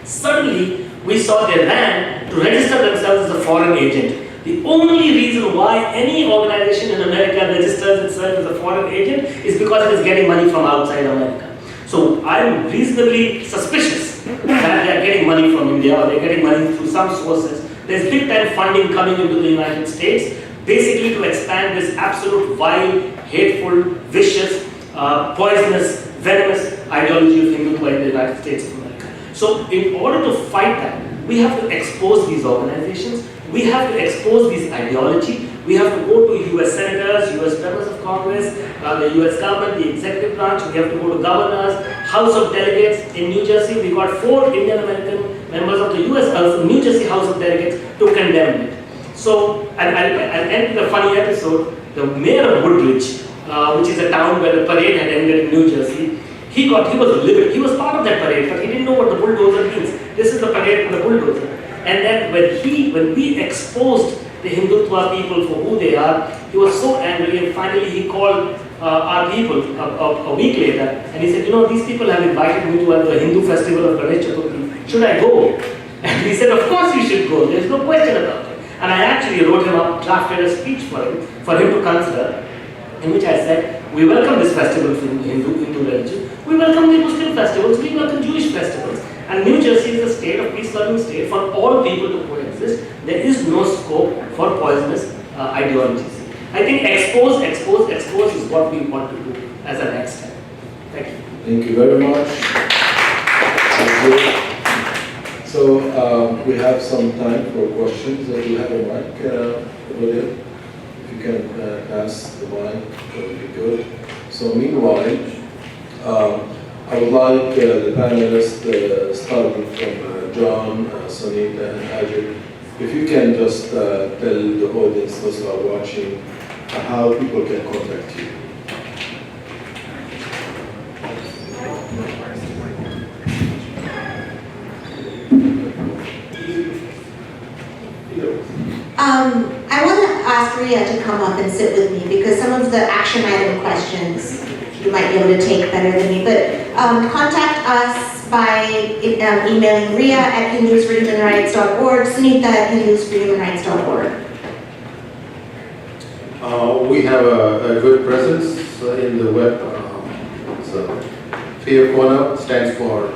suddenly we saw they ran to register themselves as a foreign agent. The only reason why any organization in America registers itself as a foreign agent is because it is getting money from outside America. So I'm reasonably suspicious that they are getting money from India, or they're getting money through some sources. There's big time funding coming into the United States, basically to expand this absolute vile, hateful, vicious, poisonous, venomous ideology of Hindutva in the United States of America. So in order to fight that, we have to expose these organizations, we have to expose this ideology, we have to go to US senators, US members of Congress, the US government, the executive branch, we have to go to governors, House of Delegates. In New Jersey, we got 4 Indian American members of the New Jersey House of Delegates to condemn it. So, and I'll end with a funny episode. The mayor of Woodridge, which is a town where the parade had ended in New Jersey, he was livid. He was part of that parade, but he didn't know what the bulldozer means. This is the parade for the bulldozer. And then when we exposed the Hindutva people for who they are, he was so angry, and finally he called our people a week later, and he said, you know, these people have invited me to the Hindu festival of Ganesh Chaturthi. Should I go? And he said, of course you should go. There's no question about it. And I actually wrote him up, drafted a speech for him to consider, in which I said, we welcome this festival for Hindu religion. We welcome the Muslim festivals. We welcome Jewish festivals. And New Jersey is a state, a peace-loving state for all people to coexist. There is no scope for poisonous ideologies. I think expose is what we want to do as a next step. Thank you. Thank you very much. So we have some time for questions. Do you have a mic over there? If you can pass the mic, that would be good. So meanwhile, I would like the panelists, starting from John, Sunita, and Ajit, if you can just tell the audience, those who are watching, how people can contact you. I want to ask Ria to come up and sit with me, because some of the action item questions you might be able to take better than me. But contact us by emailing Ria at hindusforhumanrights.org, Sunita at hindusforhumanrights.org. We have a good presence in the web. FIACONA stands for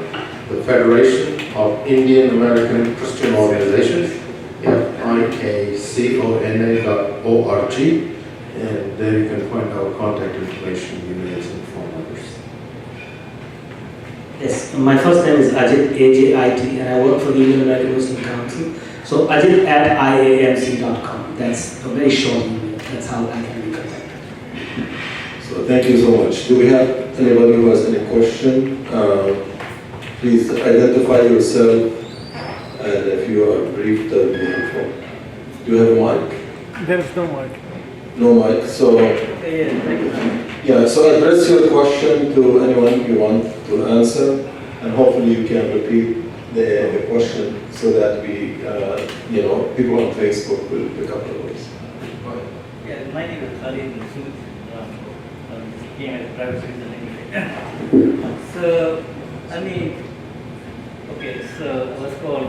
the Federation of Indian American Christian Organizations, FIKCONA.org, and there you can find our contact information, emails, and phone numbers. Yes, my first name is Ajit, AJIT, and I work for the Indian American Muslim Council. So Ajit at iamc.com. That's a very short email. That's how I can be contacted. So thank you so much. Do we have anybody who has any question? Please identify yourself, and if you are brief, that would be helpful. Do you have a mic? There is no mic. No mic. So yeah. So address your question to anyone you want to answer, and hopefully you can repeat the question so that we, people on Facebook will pick up the voice. Yeah, my name is Sahi. Came as a private citizen anyway. So, so what's called,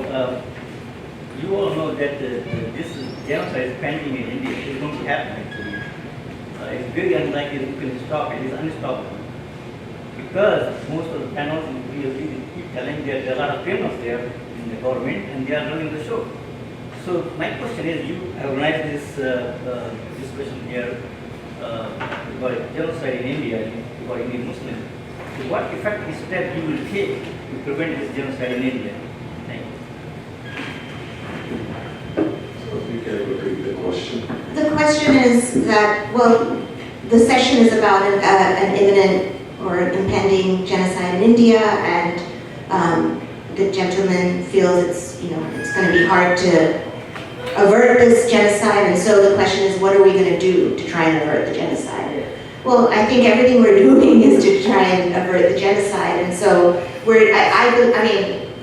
you all know that this genocide is pending in India. It's going to happen actually. It's very unlikely you can stop it. It's unstoppable. Because most of the panels in PLC keep telling that there are a lot of criminals there in the government and they are running the show. So my question is, you organized this discussion here about genocide in India, about Indian Muslims. So what effective step you will take to prevent this genocide in India? Thank you. So if you can repeat the question. The question is that, well, the session is about an imminent or impending genocide in India, and the gentleman feels it's going to be hard to avert this genocide, and so the question is, what are we going to do to try and avert the genocide? Well, I think everything we're doing is to try and avert the genocide, and so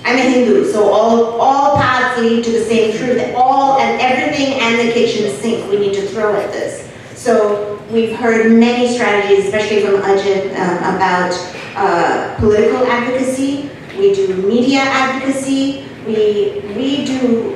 I'm a Hindu, so all paths lead to the same truth. Everything and the kitchen sink we need to throw at this. So we've heard many strategies, especially from Ajit, about political advocacy. We do media advocacy. We do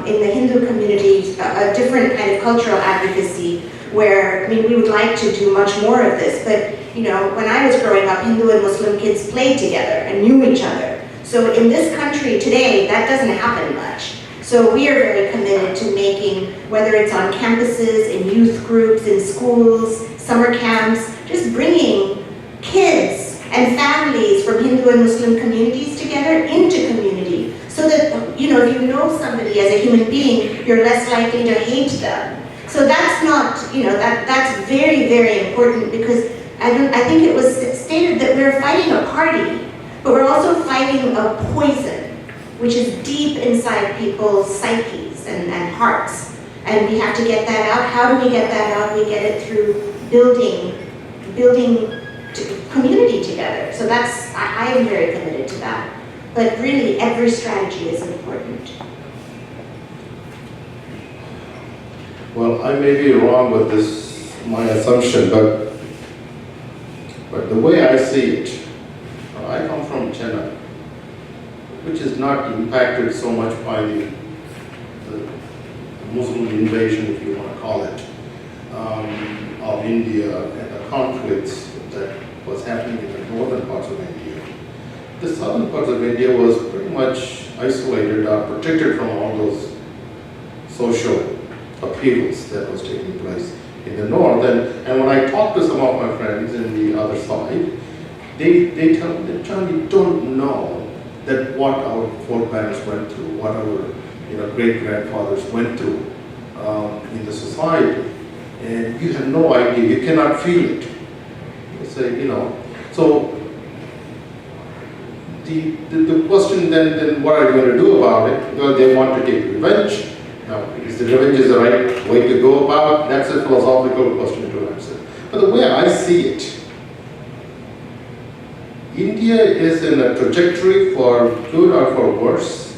in the Hindu community a different kind of cultural advocacy where, we would like to do much more of this, but when I was growing up, Hindu and Muslim kids played together and knew each other. So in this country today, that doesn't happen much. So we are very committed to making, whether it's on campuses, in youth groups, in schools, summer camps, just bringing kids and families from Hindu and Muslim communities together into community. So that, if you know somebody as a human being, you're less likely to hate them. So that's not, that's very, very important, because I think it was stated that we're fighting a party, but we're also fighting a poison, which is deep inside people's psyches and hearts. And we have to get that out. How do we get that out? We get it through building community together. So I am very committed to that. But really, every strategy is important. Well, I may be wrong with this, my assumption, but the way I see it, I come from Chennai, which is not impacted so much by the Muslim invasion, if you want to call it, of India and the conflicts that was happening in the northern parts of India. The southern parts of India was pretty much isolated or protected from all those social upheavals that was taking place in the north. And when I talk to some of my friends in the other side, they tell me that, John, you don't know that what our foreparents went through, what our great-grandfathers went through in the society. And you have no idea, you cannot feel it. You say, so the question then what are you going to do about it? Well, they want to take revenge. Now, is the revenge the right way to go about? That's a philosophical question to answer. But the way I see it, India is in a trajectory for good or for worse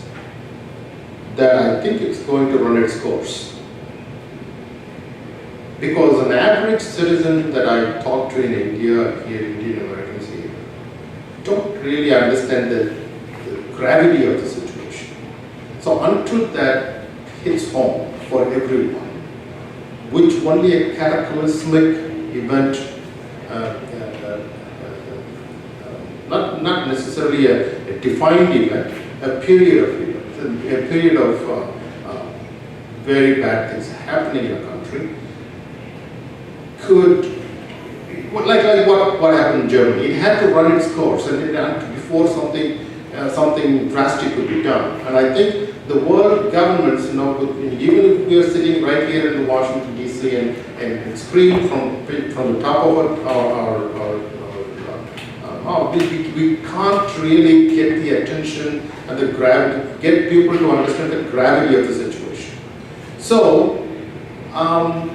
that I think it's going to run its course. Because an average citizen that I talk to in India, here Indian Americans here, don't really understand the gravity of the situation. So until that hits home for everyone, which only a cataclysmic event, necessarily a defined event, a period of events, a period of very bad things happening in a country could, like what happened in Germany, it had to run its course, and it had to, before something drastic could be done. And I think the world governments, even if we are sitting right here in Washington D.C. and scream from the top of our we can't really get the attention and the gravity, get people to understand the gravity of the situation. So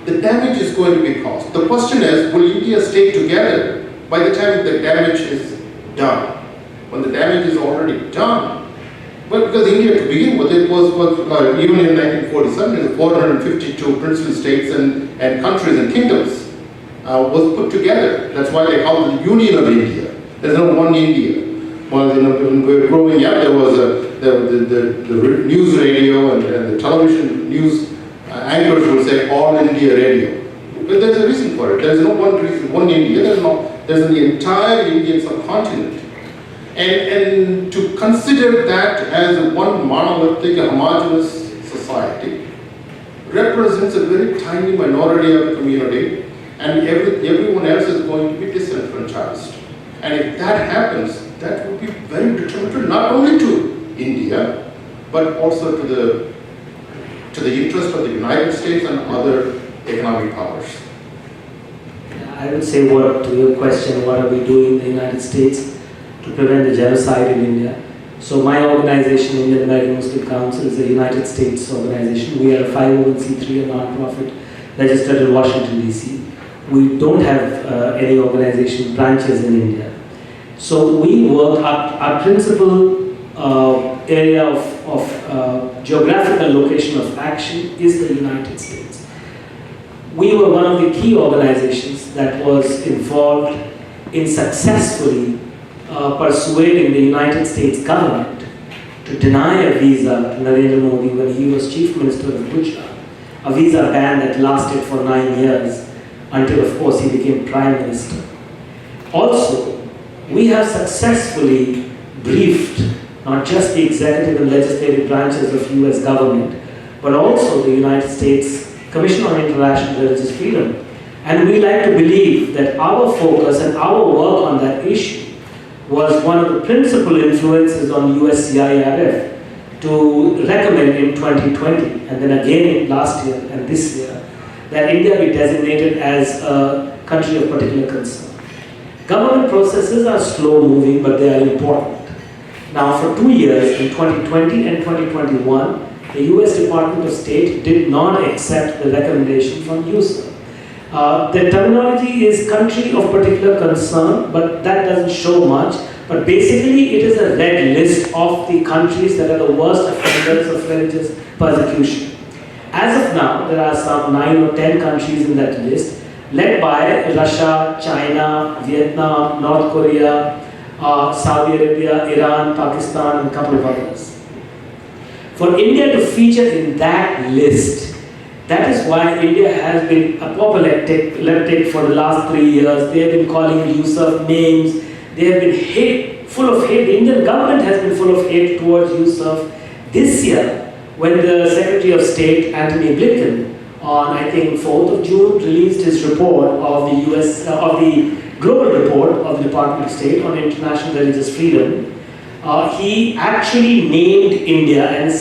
the damage is going to be caused. The question is, will India stay together by the time the damage is done? When the damage is already done, but because India to begin with, it was even in 1947, it was 452 princely states and countries and kingdoms was put together. That's why they call it the Union of India. There's no one India. Well, when we were growing up, there was the news radio and the television news anchors would say All India Radio. But there's a reason for it. There's no one reason, one India. There's the entire Indian subcontinent. And to consider that as one monolithic, homogeneous society represents a very tiny minority of the community, and everyone else is going to be disenfranchised. And if that happens, that would be very detrimental not only to India, but also to the interest of the United States and other economic powers. I would say, to your question, what are we doing in the United States to prevent the genocide in India? So my organization, Indian American Muslim Council, is a United States organization. We are a 501c3, a non-profit registered in Washington DC. We don't have any organization branches in India. So we work, our principal area of geographical location of action is the United States. We were one of the key organizations that was involved in successfully persuading the United States government to deny a visa to Narendra Modi when he was Chief Minister of Gujarat, a visa ban that lasted for 9 years until, of course, he became Prime Minister. Also, we have successfully briefed not just the executive and legislative branches of US government, but also the United States Commission on International Religious Freedom. And we like to believe that our focus and our work on that issue was one of the principal influences on USCIRF to recommend in 2020, and then again last year and this year, that India be designated as a country of particular concern. Government processes are slow moving, but they are important. Now, for 2 years, in 2020 and 2021, the US Department of State did not accept the recommendation from USCIRF. The terminology is country of particular concern, but that doesn't show much. But basically, it is a red list of the countries that are the worst offenders of religious persecution. As of now, there are some 9 or 10 countries in that list, led by Russia, China, Vietnam, North Korea, Saudi Arabia, Iran, Pakistan, and a couple of others. For India to feature in that list, that is why India has been apoplectic for the last 3 years. They have been calling USCIRF names. They have been full of hate. The Indian government has been full of hate towards USCIRF. This year, when the Secretary of State, Antony Blinken, on I think 4th of June, released his report of the global report of the Department of State on international religious freedom, he actually named India and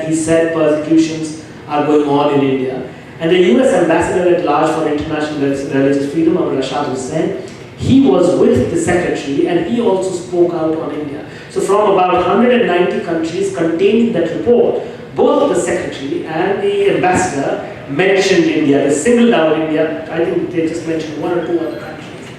he said persecutions are going on in India. And the US Ambassador at Large for International Religious Freedom, Rashad Hussain, he was with the Secretary and he also spoke out on India. So from about 190 countries containing that report, both the Secretary and the Ambassador mentioned India. They singled out India. I think they just mentioned 1 or 2 other countries.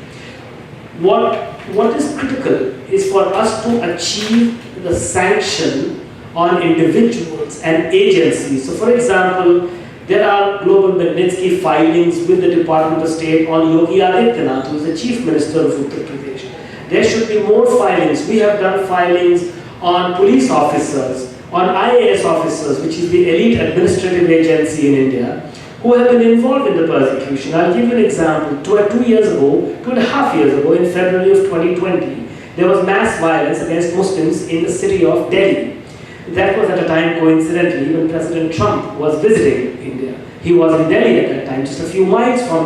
What is critical is for us to achieve the sanction on individuals and agencies. So for example, there are global Magnitsky filings with the Department of State on Yogi Adityanath, who is the Chief Minister of Uttar Pradesh. There should be more filings. We have done filings on police officers, on IAS officers, which is the elite administrative agency in India, who have been involved in the persecution. I'll give you an example. 2.5 years ago, in February of 2020, there was mass violence against Muslims in the city of Delhi. That was at a time, coincidentally, when President Trump was visiting India. He was in Delhi at that time, just a few miles from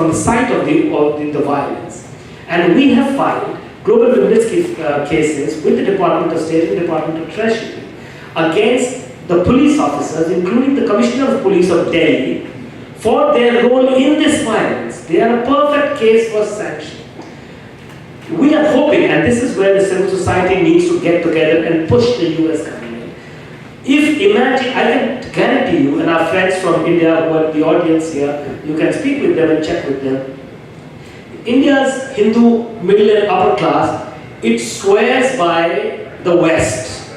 the site of the violence. And we have filed global Magnitsky cases with the Department of State and Department of Treasury against the police officers, including the Commissioner of Police of Delhi, for their role in this violence. They are a perfect case for sanction. We are hoping, and this is where the civil society needs to get together and push the US government. Imagine, I can guarantee you, and our friends from India who are in the audience here, you can speak with them and check with them. India's Hindu middle and upper class, it swears by the West.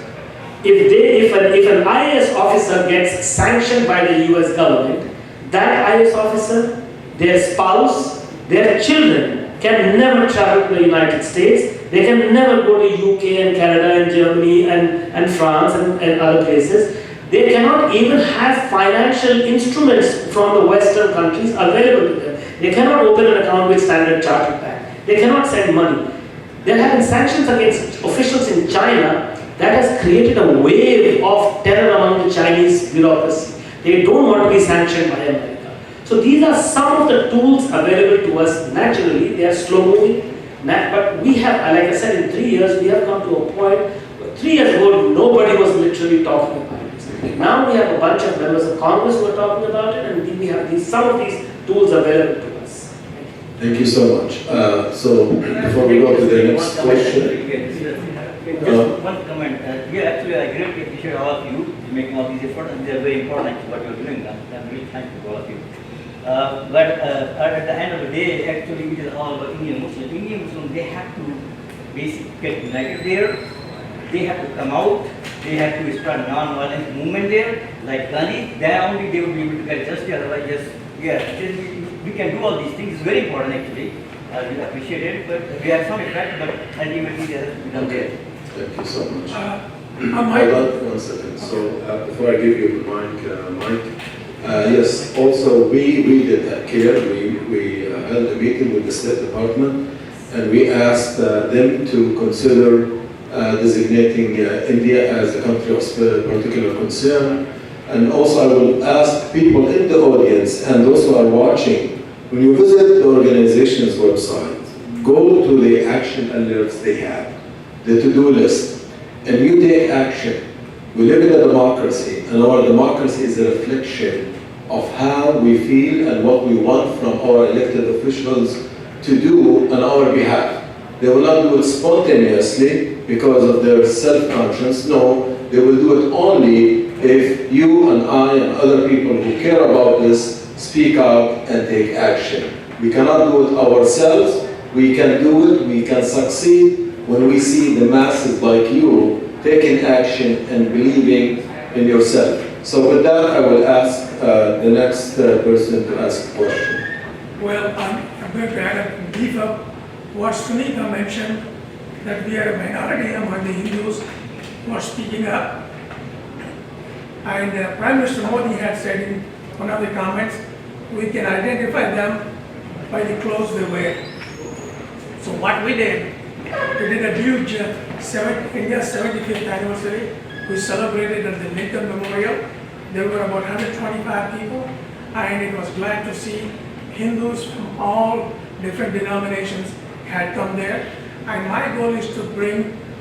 If an IAS officer gets sanctioned by the US government, that IAS officer, their spouse, their children can never travel to the United States. They can never go to UK and Canada and Germany and France and other places. They cannot even have financial instruments from the Western countries available to them. They cannot open an account with Standard Chartered Bank. They cannot send money. There have been sanctions against officials in China that has created a wave of terror among the Chinese bureaucracy. They don't want to be sanctioned by America. So these are some of the tools available to us naturally. They are slow moving. But we have, like I said, in 3 years, we have come to a point, 3 years ago, nobody was literally talking about it. Now we have a bunch of members of Congress who are talking about it, and we have some of these tools available to us. Thank you so much. So before we go to the next question. Just one comment. Actually, I greatly appreciate all of you making all these efforts, and they are very important what you are doing. I'm really thankful to all of you. But at the end of the day, actually, it is all about Indian Muslims. Indian Muslims, they have to basically get united there. They have to come out. They have to start non-violent movement there, like Gandhi. Then only they will be able to get justice. Otherwise, we can do all these things. It's very important, actually. We appreciate it, but we have some effect, but ultimately there has to be done there. Thank you so much. Mike. Hold on 1 second. So before I give you the mic, Mike, yes, also we did at CAIR, we held a meeting with the State Department, and we asked them to consider designating India as a country of particular concern. And also I will ask people in the audience and those who are watching, when you visit the organization's website, go to the action alerts they have, the to-do list, and you take action. We live in a democracy, and our democracy is a reflection of how we feel and what we want from our elected officials to do on our behalf. They will not do it spontaneously because of their self-conscience. No, they will do it only if you and I and other people who care about this speak out and take action. We cannot do it ourselves. We can do it, we can succeed when we see the masses like you taking action and believing in yourself. So with that, I will ask the next person to ask a question. Well, I'm going to add a beef up what Sunita mentioned, that we are a minority among the Hindus who are speaking up. And Prime Minister Modi had said in one of the comments, we can identify them by the clothes they wear. So what we did a huge India's 75th anniversary. We celebrated at the Lincoln Memorial. There were about 125 people, and it was glad to see Hindus from all different denominations had come there. And my goal is to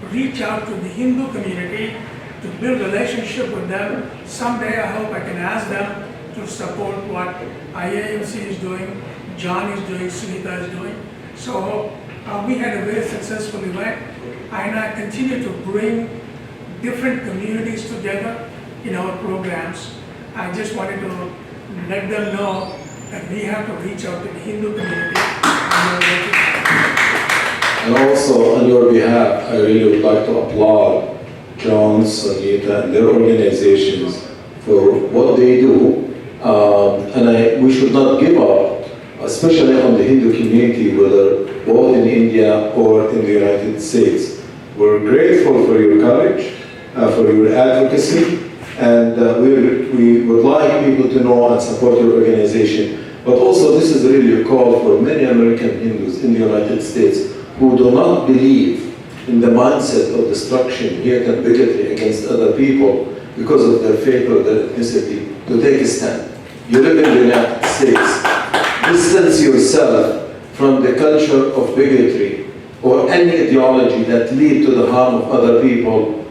reach out to the Hindu community, to build relationship with them. Someday I hope I can ask them to support what IAMC is doing, John is doing, Sunita is doing. So we had a very successful event, and I continue to bring different communities together in our programs. I just wanted to let them know that we have to reach out to the Hindu community. And also on your behalf, I really would like to applaud John, Sunita, and their organizations for what they do. And we should not give up, especially on the Hindu community, whether both in India or in the United States. We're grateful for your courage, for your advocacy, and we would like people to know and support your organization. But also this is really a call for many American Hindus in the United States who do not believe in the mindset of destruction, hate and bigotry against other people because of their faith or their ethnicity, to take a stand. You live in the United States. Distance yourself from the culture of bigotry or any ideology that lead to the harm of other people,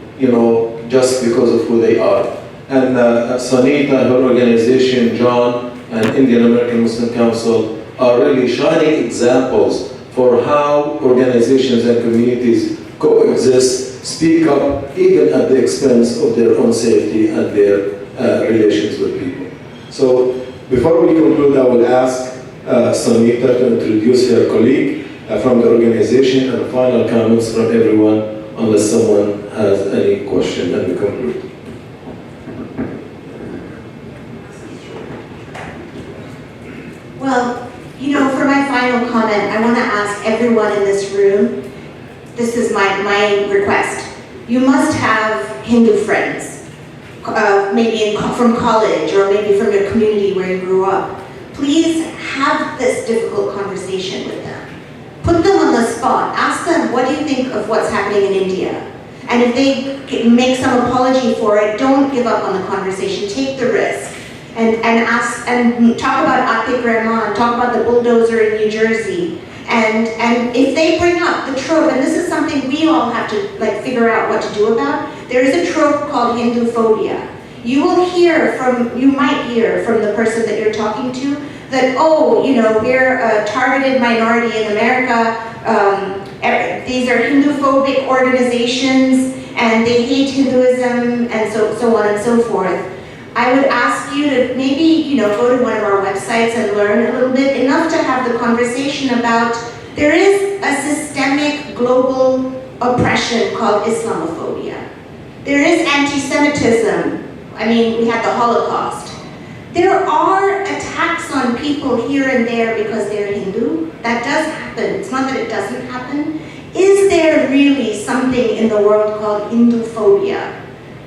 just because of who they are. And Sunita, her organization, John, and Indian American Muslim Council are really shining examples for how organizations and communities coexist, speak up, even at the expense of their own safety and their relations with people. So before we conclude, I will ask Sunita to introduce her colleague from the organization and final comments from everyone, unless someone has any question, and we conclude. Well, for my final comment, I want to ask everyone in this room, this is my request. You must have Hindu friends, maybe from college or maybe from your community where you grew up. Please have this difficult conversation with them. Put them on the spot. Ask them, what do you think of what's happening in India? And if they make some apology for it, don't give up on the conversation. Take the risk. And ask and talk about Atik Rahman, talk about the bulldozer in New Jersey. And if they bring up the trope, and this is something we all have to figure out what to do about, there is a trope called Hindu phobia. You might hear from the person that you're talking to that, we're a targeted minority in America, these are Hindu phobic organizations, and they hate Hinduism, and so on and so forth. I would ask you to maybe, go to one of our websites and learn a little bit, enough to have the conversation about, there is a systemic global oppression called Islamophobia. There is anti-Semitism. We had the Holocaust. There are attacks on people here and there because they're Hindu. That does happen. It's not that it doesn't happen. Is there really something in the world called Hinduphobia?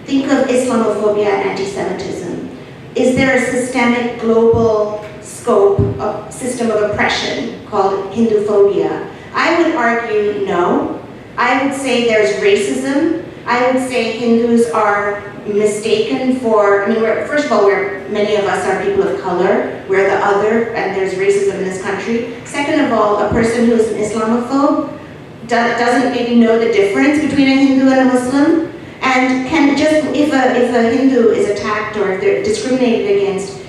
Think of Islamophobia and anti-Semitism. Is there a systemic global scope of system of oppression called Hinduphobia? I would argue no. I would say there's racism. I would say Hindus are mistaken for, first of all, many of us are people of color. We're the other, and there's racism in this country. Second of all, a person who's an Islamophobe doesn't maybe know the difference between a Hindu and a Muslim. And if a Hindu is attacked or if they're discriminated against,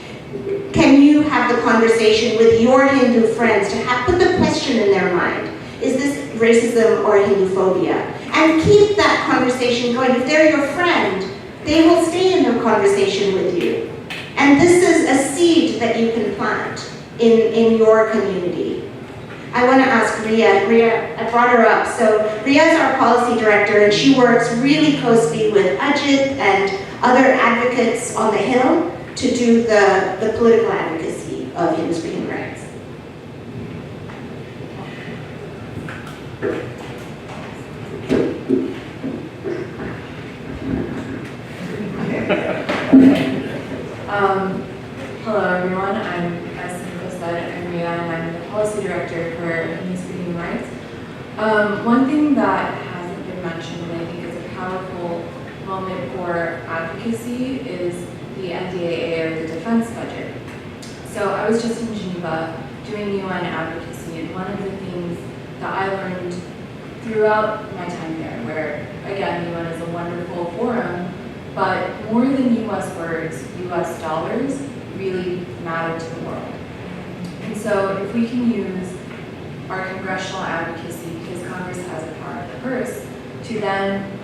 can you have the conversation with your Hindu friends to put the question in their mind, is this racism or Hinduphobia? And keep that conversation going. If they're your friend, they will stay in the conversation with you. And this is a seed that you can plant in your community. I want to ask Ria, I brought her up. So Ria is our policy director, and she works really closely with Ajit and other advocates on the Hill to do the political advocacy of Hindus for human rights. Hello everyone, as Sunita said, I'm Ria and I'm the policy director for Hindus for human rights. One thing that hasn't been mentioned and I think is a powerful moment for advocacy is the NDAA or the defense budget. So I was just in Geneva doing UN advocacy, and one of the things that I learned throughout my time there, where again, UN is a wonderful forum, but more than US words, US dollars really matter to the world. And so if we can use our congressional advocacy, because Congress has a power of the purse, to then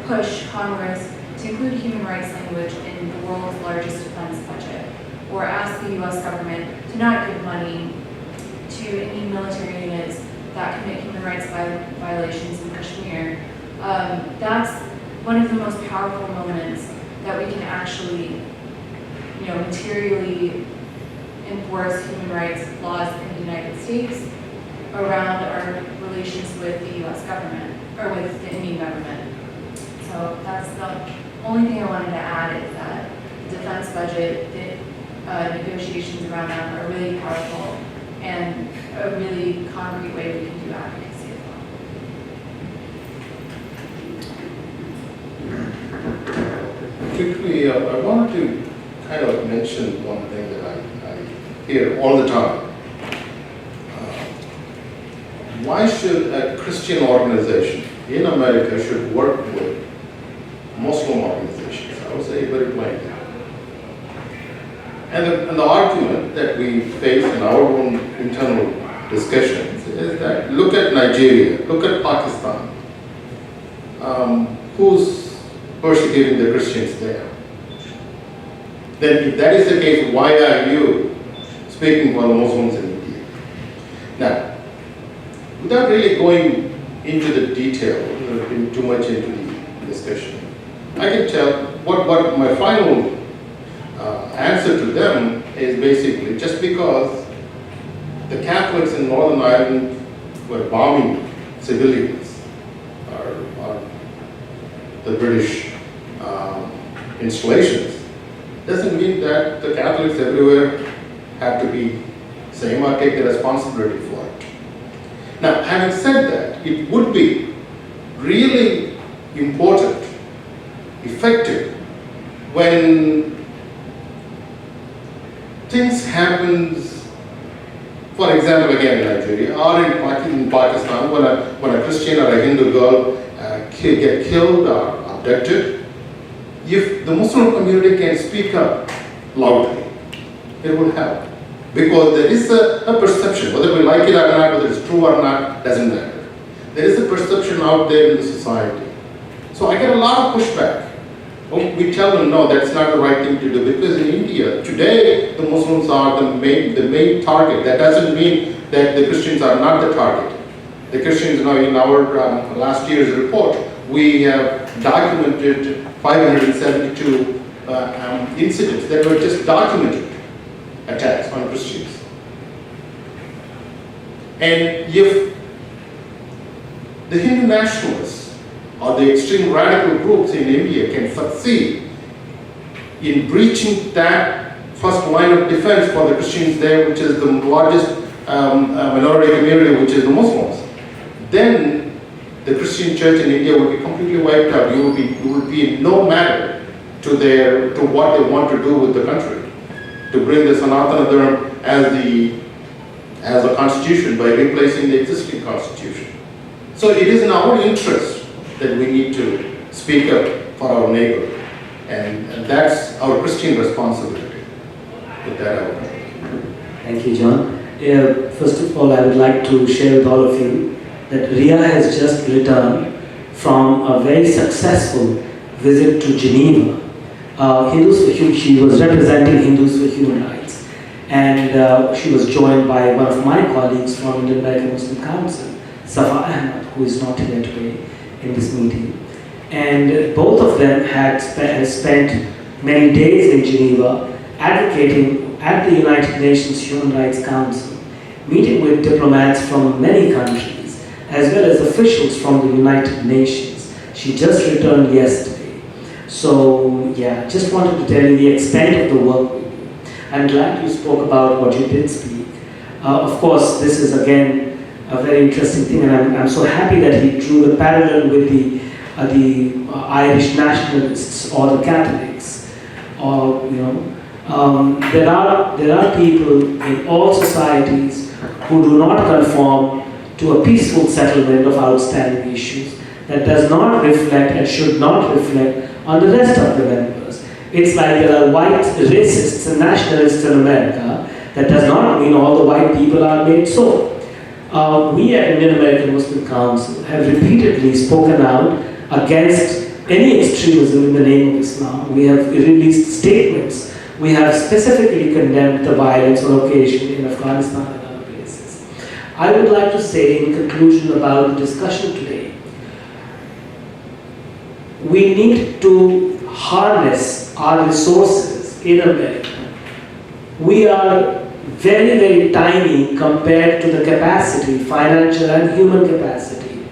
push Congress to include human rights language in the world's largest defense budget, or ask the US government to not give money to any military units that commit human rights violations in Kashmir, that's one of the most powerful moments that we can actually, materially enforce human rights laws in the United States around our relations with the US government, or with the Indian government. So that's the only thing I wanted to add, is that the defense budget, the negotiations around that are really powerful and a really concrete way we can do advocacy as well. quickly, I wanted to kind of mention one thing that I hear all the time. Why should a Christian organization in America should work with Muslim organizations? I would say very plainly. And the argument that we face in our own internal discussions is that look at Nigeria, look at Pakistan. Who's persecuting the Christians there? Then if that is the case, why are you speaking for the Muslims in India? Now, without really going into the detail, too much into the discussion, I can tell what my final answer to them is basically just because the Catholics in Northern Ireland were bombing civilians or the British installations doesn't mean that the Catholics everywhere have to be same or take the responsibility for it. Now, having said that, it would be really important, effective, when things happen, for example, again in Nigeria, or in Pakistan, when a Christian or a Hindu girl get killed or abducted, if the Muslim community can speak up loudly, it will help. Because there is a perception, whether we like it or not, whether it's true or not, doesn't matter. There is a perception out there in the society. So I get a lot of pushback. We tell them, no, that's not the right thing to do, because in India, today, the Muslims are the main target. That doesn't mean that the Christians are not the target. The Christians, in our last year's report, we have documented 572 incidents that were just documented attacks on Christians. And if the Hindu nationalists or the extreme radical groups in India can succeed in breaching that first line of defense for the Christians there, which is the largest minority community, which is the Muslims, then the Christian church in India will be completely wiped out. You will be no matter to what they want to do with the country, to bring the Sanatana Dharma as a constitution by replacing the existing constitution. So it is in our interest that we need to speak up for our neighbor, and that's our Christian responsibility. With that, I will. Thank you, John. First of all, I would like to share with all of you that Ria has just returned from a very successful visit to Geneva. She was representing Hindus for Human Rights, and she was joined by one of my colleagues from Indian American Muslim Council, Sahi, who is not here today in this meeting. And both of them had spent many days in Geneva advocating at the United Nations Human Rights Council, meeting with diplomats from many countries, as well as officials from the United Nations. She just returned yesterday. So, yeah, just wanted to tell you the extent of the work we do. I'm glad you spoke about what you did speak. Of course, this is again a very interesting thing, and I'm so happy that he drew the parallel with the Irish nationalists or the Catholics. Or there are people in all societies who do not conform to a peaceful settlement of outstanding issues that does not reflect and should not reflect on the rest of the members. It's like there are white racists and nationalists in America. That does not mean all the white people are made so. We at Indian American Muslim Council have repeatedly spoken out against any extremism in the name of Islam. We have released statements. We have specifically condemned the violence on occasion in Afghanistan and other places. I would like to say in conclusion about the discussion today, we need to harness our resources in America. We are very, very tiny compared to the capacity, financial and human capacity,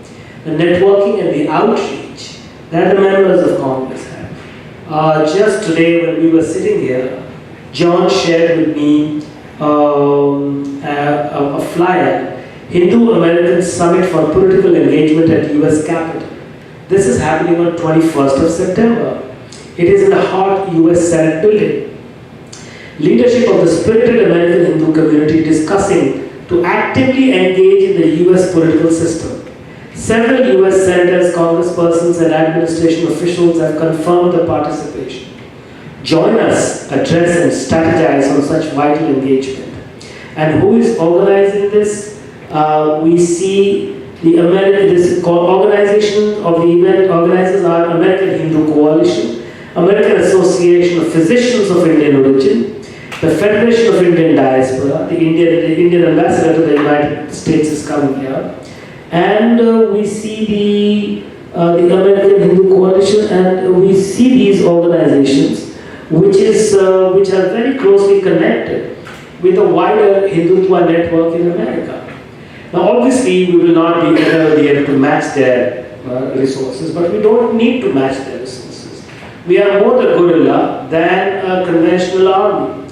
the networking and the outreach that the members of Congress have. Just today when we were sitting here, John shared with me a flyer, Hindu American Summit for Political Engagement at US Capitol. This is happening on 21st of September. It is in the hot US Senate building. Leadership of the spirited American Hindu community discussing to actively engage in the US political system. Several US senators, congresspersons, and administration officials have confirmed the participation. Join us, address and strategize on such vital engagement. And who is organizing this? We see the organization of the event organizers are American Hindu Coalition, American Association of Physicians of Indian Origin, the Federation of Indian Diaspora, the Indian ambassador to the United States is coming here, and we see the American Hindu Coalition, and we see these organizations which are very closely connected with the wider Hindutva network in America. Now obviously we will not be able to match their resources, but we don't need to match their resources. We are more the guerrilla than a conventional army.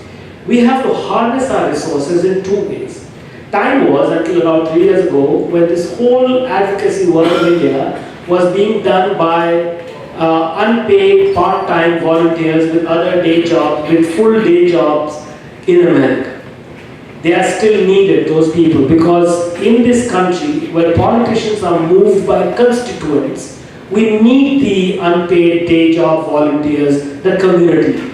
We have to harness our resources in two ways. Time was until about 3 years ago when this whole advocacy work in India was being done by unpaid part-time volunteers with other day jobs, with full day jobs in America. They are still needed, those people, because in this country where politicians are moved by constituents, we need the unpaid day job volunteers, the community.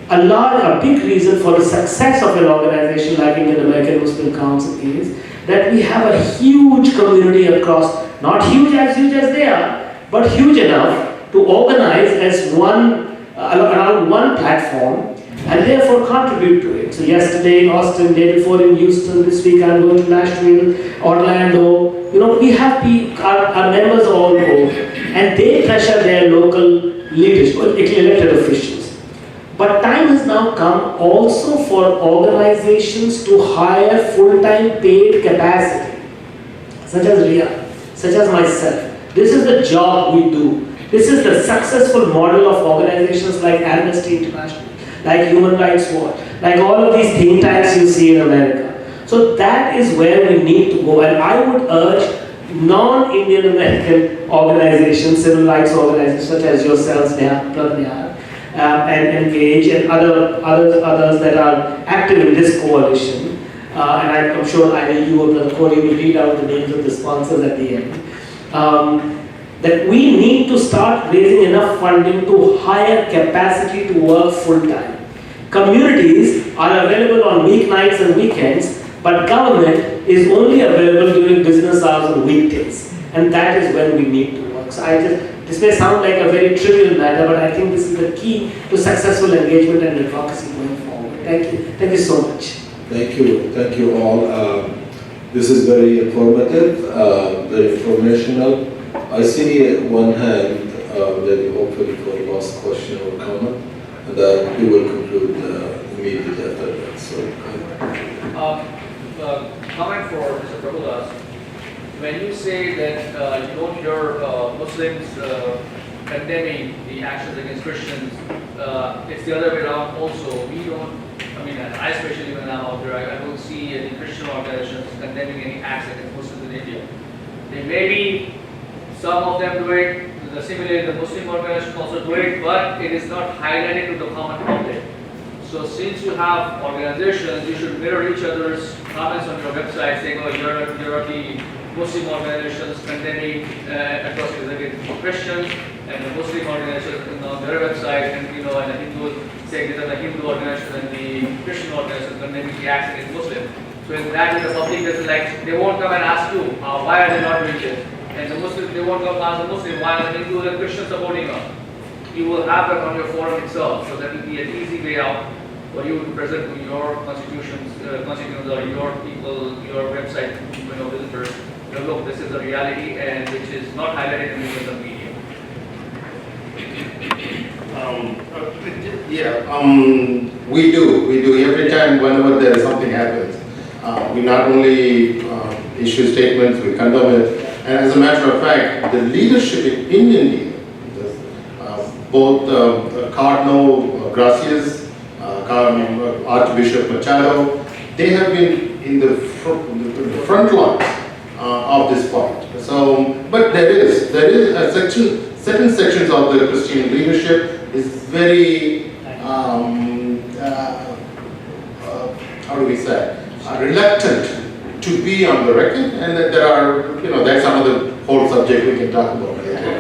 A big reason for the success of an organization like Indian American Muslim Council is that we have a huge community across, not huge as they are, but huge enough to organize as around one platform and therefore contribute to it. So yesterday in Austin, day before in Houston, this week I'm going to Nashville, Orlando. We have our members all over, and they pressure their local leaders, elected officials. But time has now come also for organizations to hire full-time paid capacity, such as Ria, such as myself. This is the job we do. This is the successful model of organizations like Amnesty International, like Human Rights Watch, like all of these think tanks you see in America. So that is where we need to go, and I would urge non-Indian American organizations, civil rights organizations such as yourselves, Nihad, and Engage, and others that are active in this coalition. And I'm sure either you or Brother Corey will read out the names of the sponsors at the end. That we need to start raising enough funding to hire capacity to work full-time. Communities are available on weeknights and weekends, but government is only available during business hours on weekdays. And that is when we need to work. So this may sound like a very trivial matter, but I think this is the key to successful engagement and advocacy going forward. Thank you. Thank you so much. Thank you all. This is very informative, very informational. I see one hand, maybe hopefully for the last question or comment, and then we will conclude immediately after that. So, comment for Mr. Prabhudoss. When you say that you don't hear Muslims condemning the actions against Christians, it's the other way around also. We don't, I especially when I'm out there, I don't see any Christian organizations condemning any acts against Muslims in India. They may be, some of them do it, similarly the Muslim organizations also do it, but it is not highlighted to the common public. So since you have organizations, you should mirror each other's comments on your website saying, oh, here are the Muslim organizations condemning atrocities against Christians, and the Muslim organizations on their website, and and the Hindus saying these are the Hindu organizations and the Christian organizations condemning the acts against Muslims. So in that way the public is like, they won't come and ask you, why are they not doing this? And the Muslims, they won't come and ask the Muslim, why are the Hindus and Christians supporting us? You will have that on your forum itself, so that will be an easy way out for you to present to your constituents or your people, your website, visitors. Look, this is the reality, and which is not highlighted in the media. We do every time whenever there is something happens. We not only issue statements, we condemn it, and as a matter of fact, the leadership in India, both Cardinal Gracias, Archbishop Machado, they have been in the front lines of this fight. So, but there is a certain sections of the Christian leadership is very, how do we say, reluctant to be on the record, and that there are, that's another whole subject we can talk about later.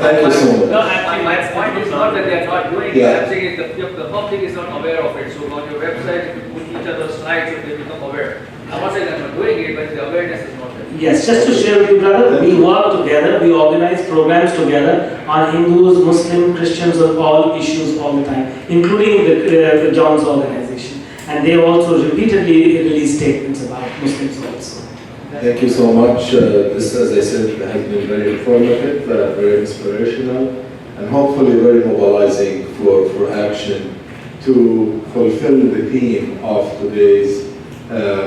Thank you so much. No, actually, my point is not that they are not doing it. Yeah. I'm saying the public is not aware of it. So on your website, if you put each other's slides, so they become aware. I'm not saying they're not doing it, but the awareness is not there. Yes, just to share with you, brother, we work together, we organize programs together on Hindus, Muslims, Christians, on all issues all the time, including the John's organization. And they also repeatedly release statements about Muslims also. Thank you so much. This, as I said, has been very informative, very inspirational, and hopefully very mobilizing for action to fulfill the theme of today's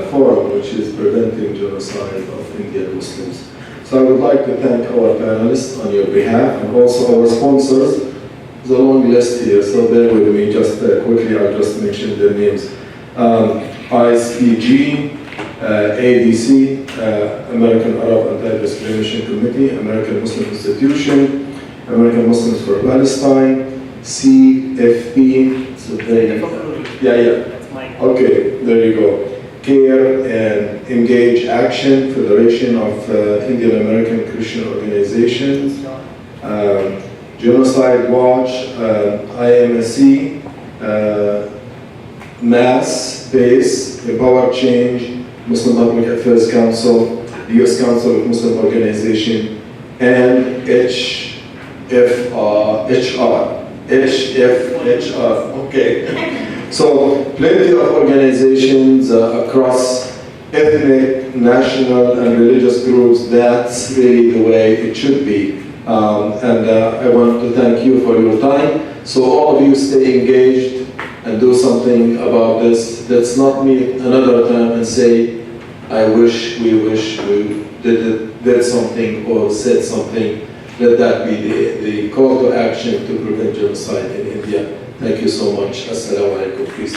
forum, which is preventing genocide of Indian Muslims. So I would like to thank our panelists on your behalf, and also our sponsors. There's a long list here, so bear with me just quickly. I'll just mention their names. ISPG, ADC, American Arab Anti-Discrimination Committee, American Muslim Institution, American Muslims for Palestine, CFP, so That's my okay, there you go. CAIR and Engage Action, Federation of Indian American Christian Organizations, Genocide Watch, IMSC, MAS, BASE, Empower Change, Muslim Public Affairs Council, the U.S. Council of Muslim Organization, and HFHR, okay. So plenty of organizations across ethnic, national, and religious groups. That's really the way it should be. And I want to thank you for your time. So all of you stay engaged and do something about this. Let's not meet another time and say, I wish we did something or said something. Let that be the call to action to prevent genocide in India. Thank you so much. Assalamu alaikum. Peace.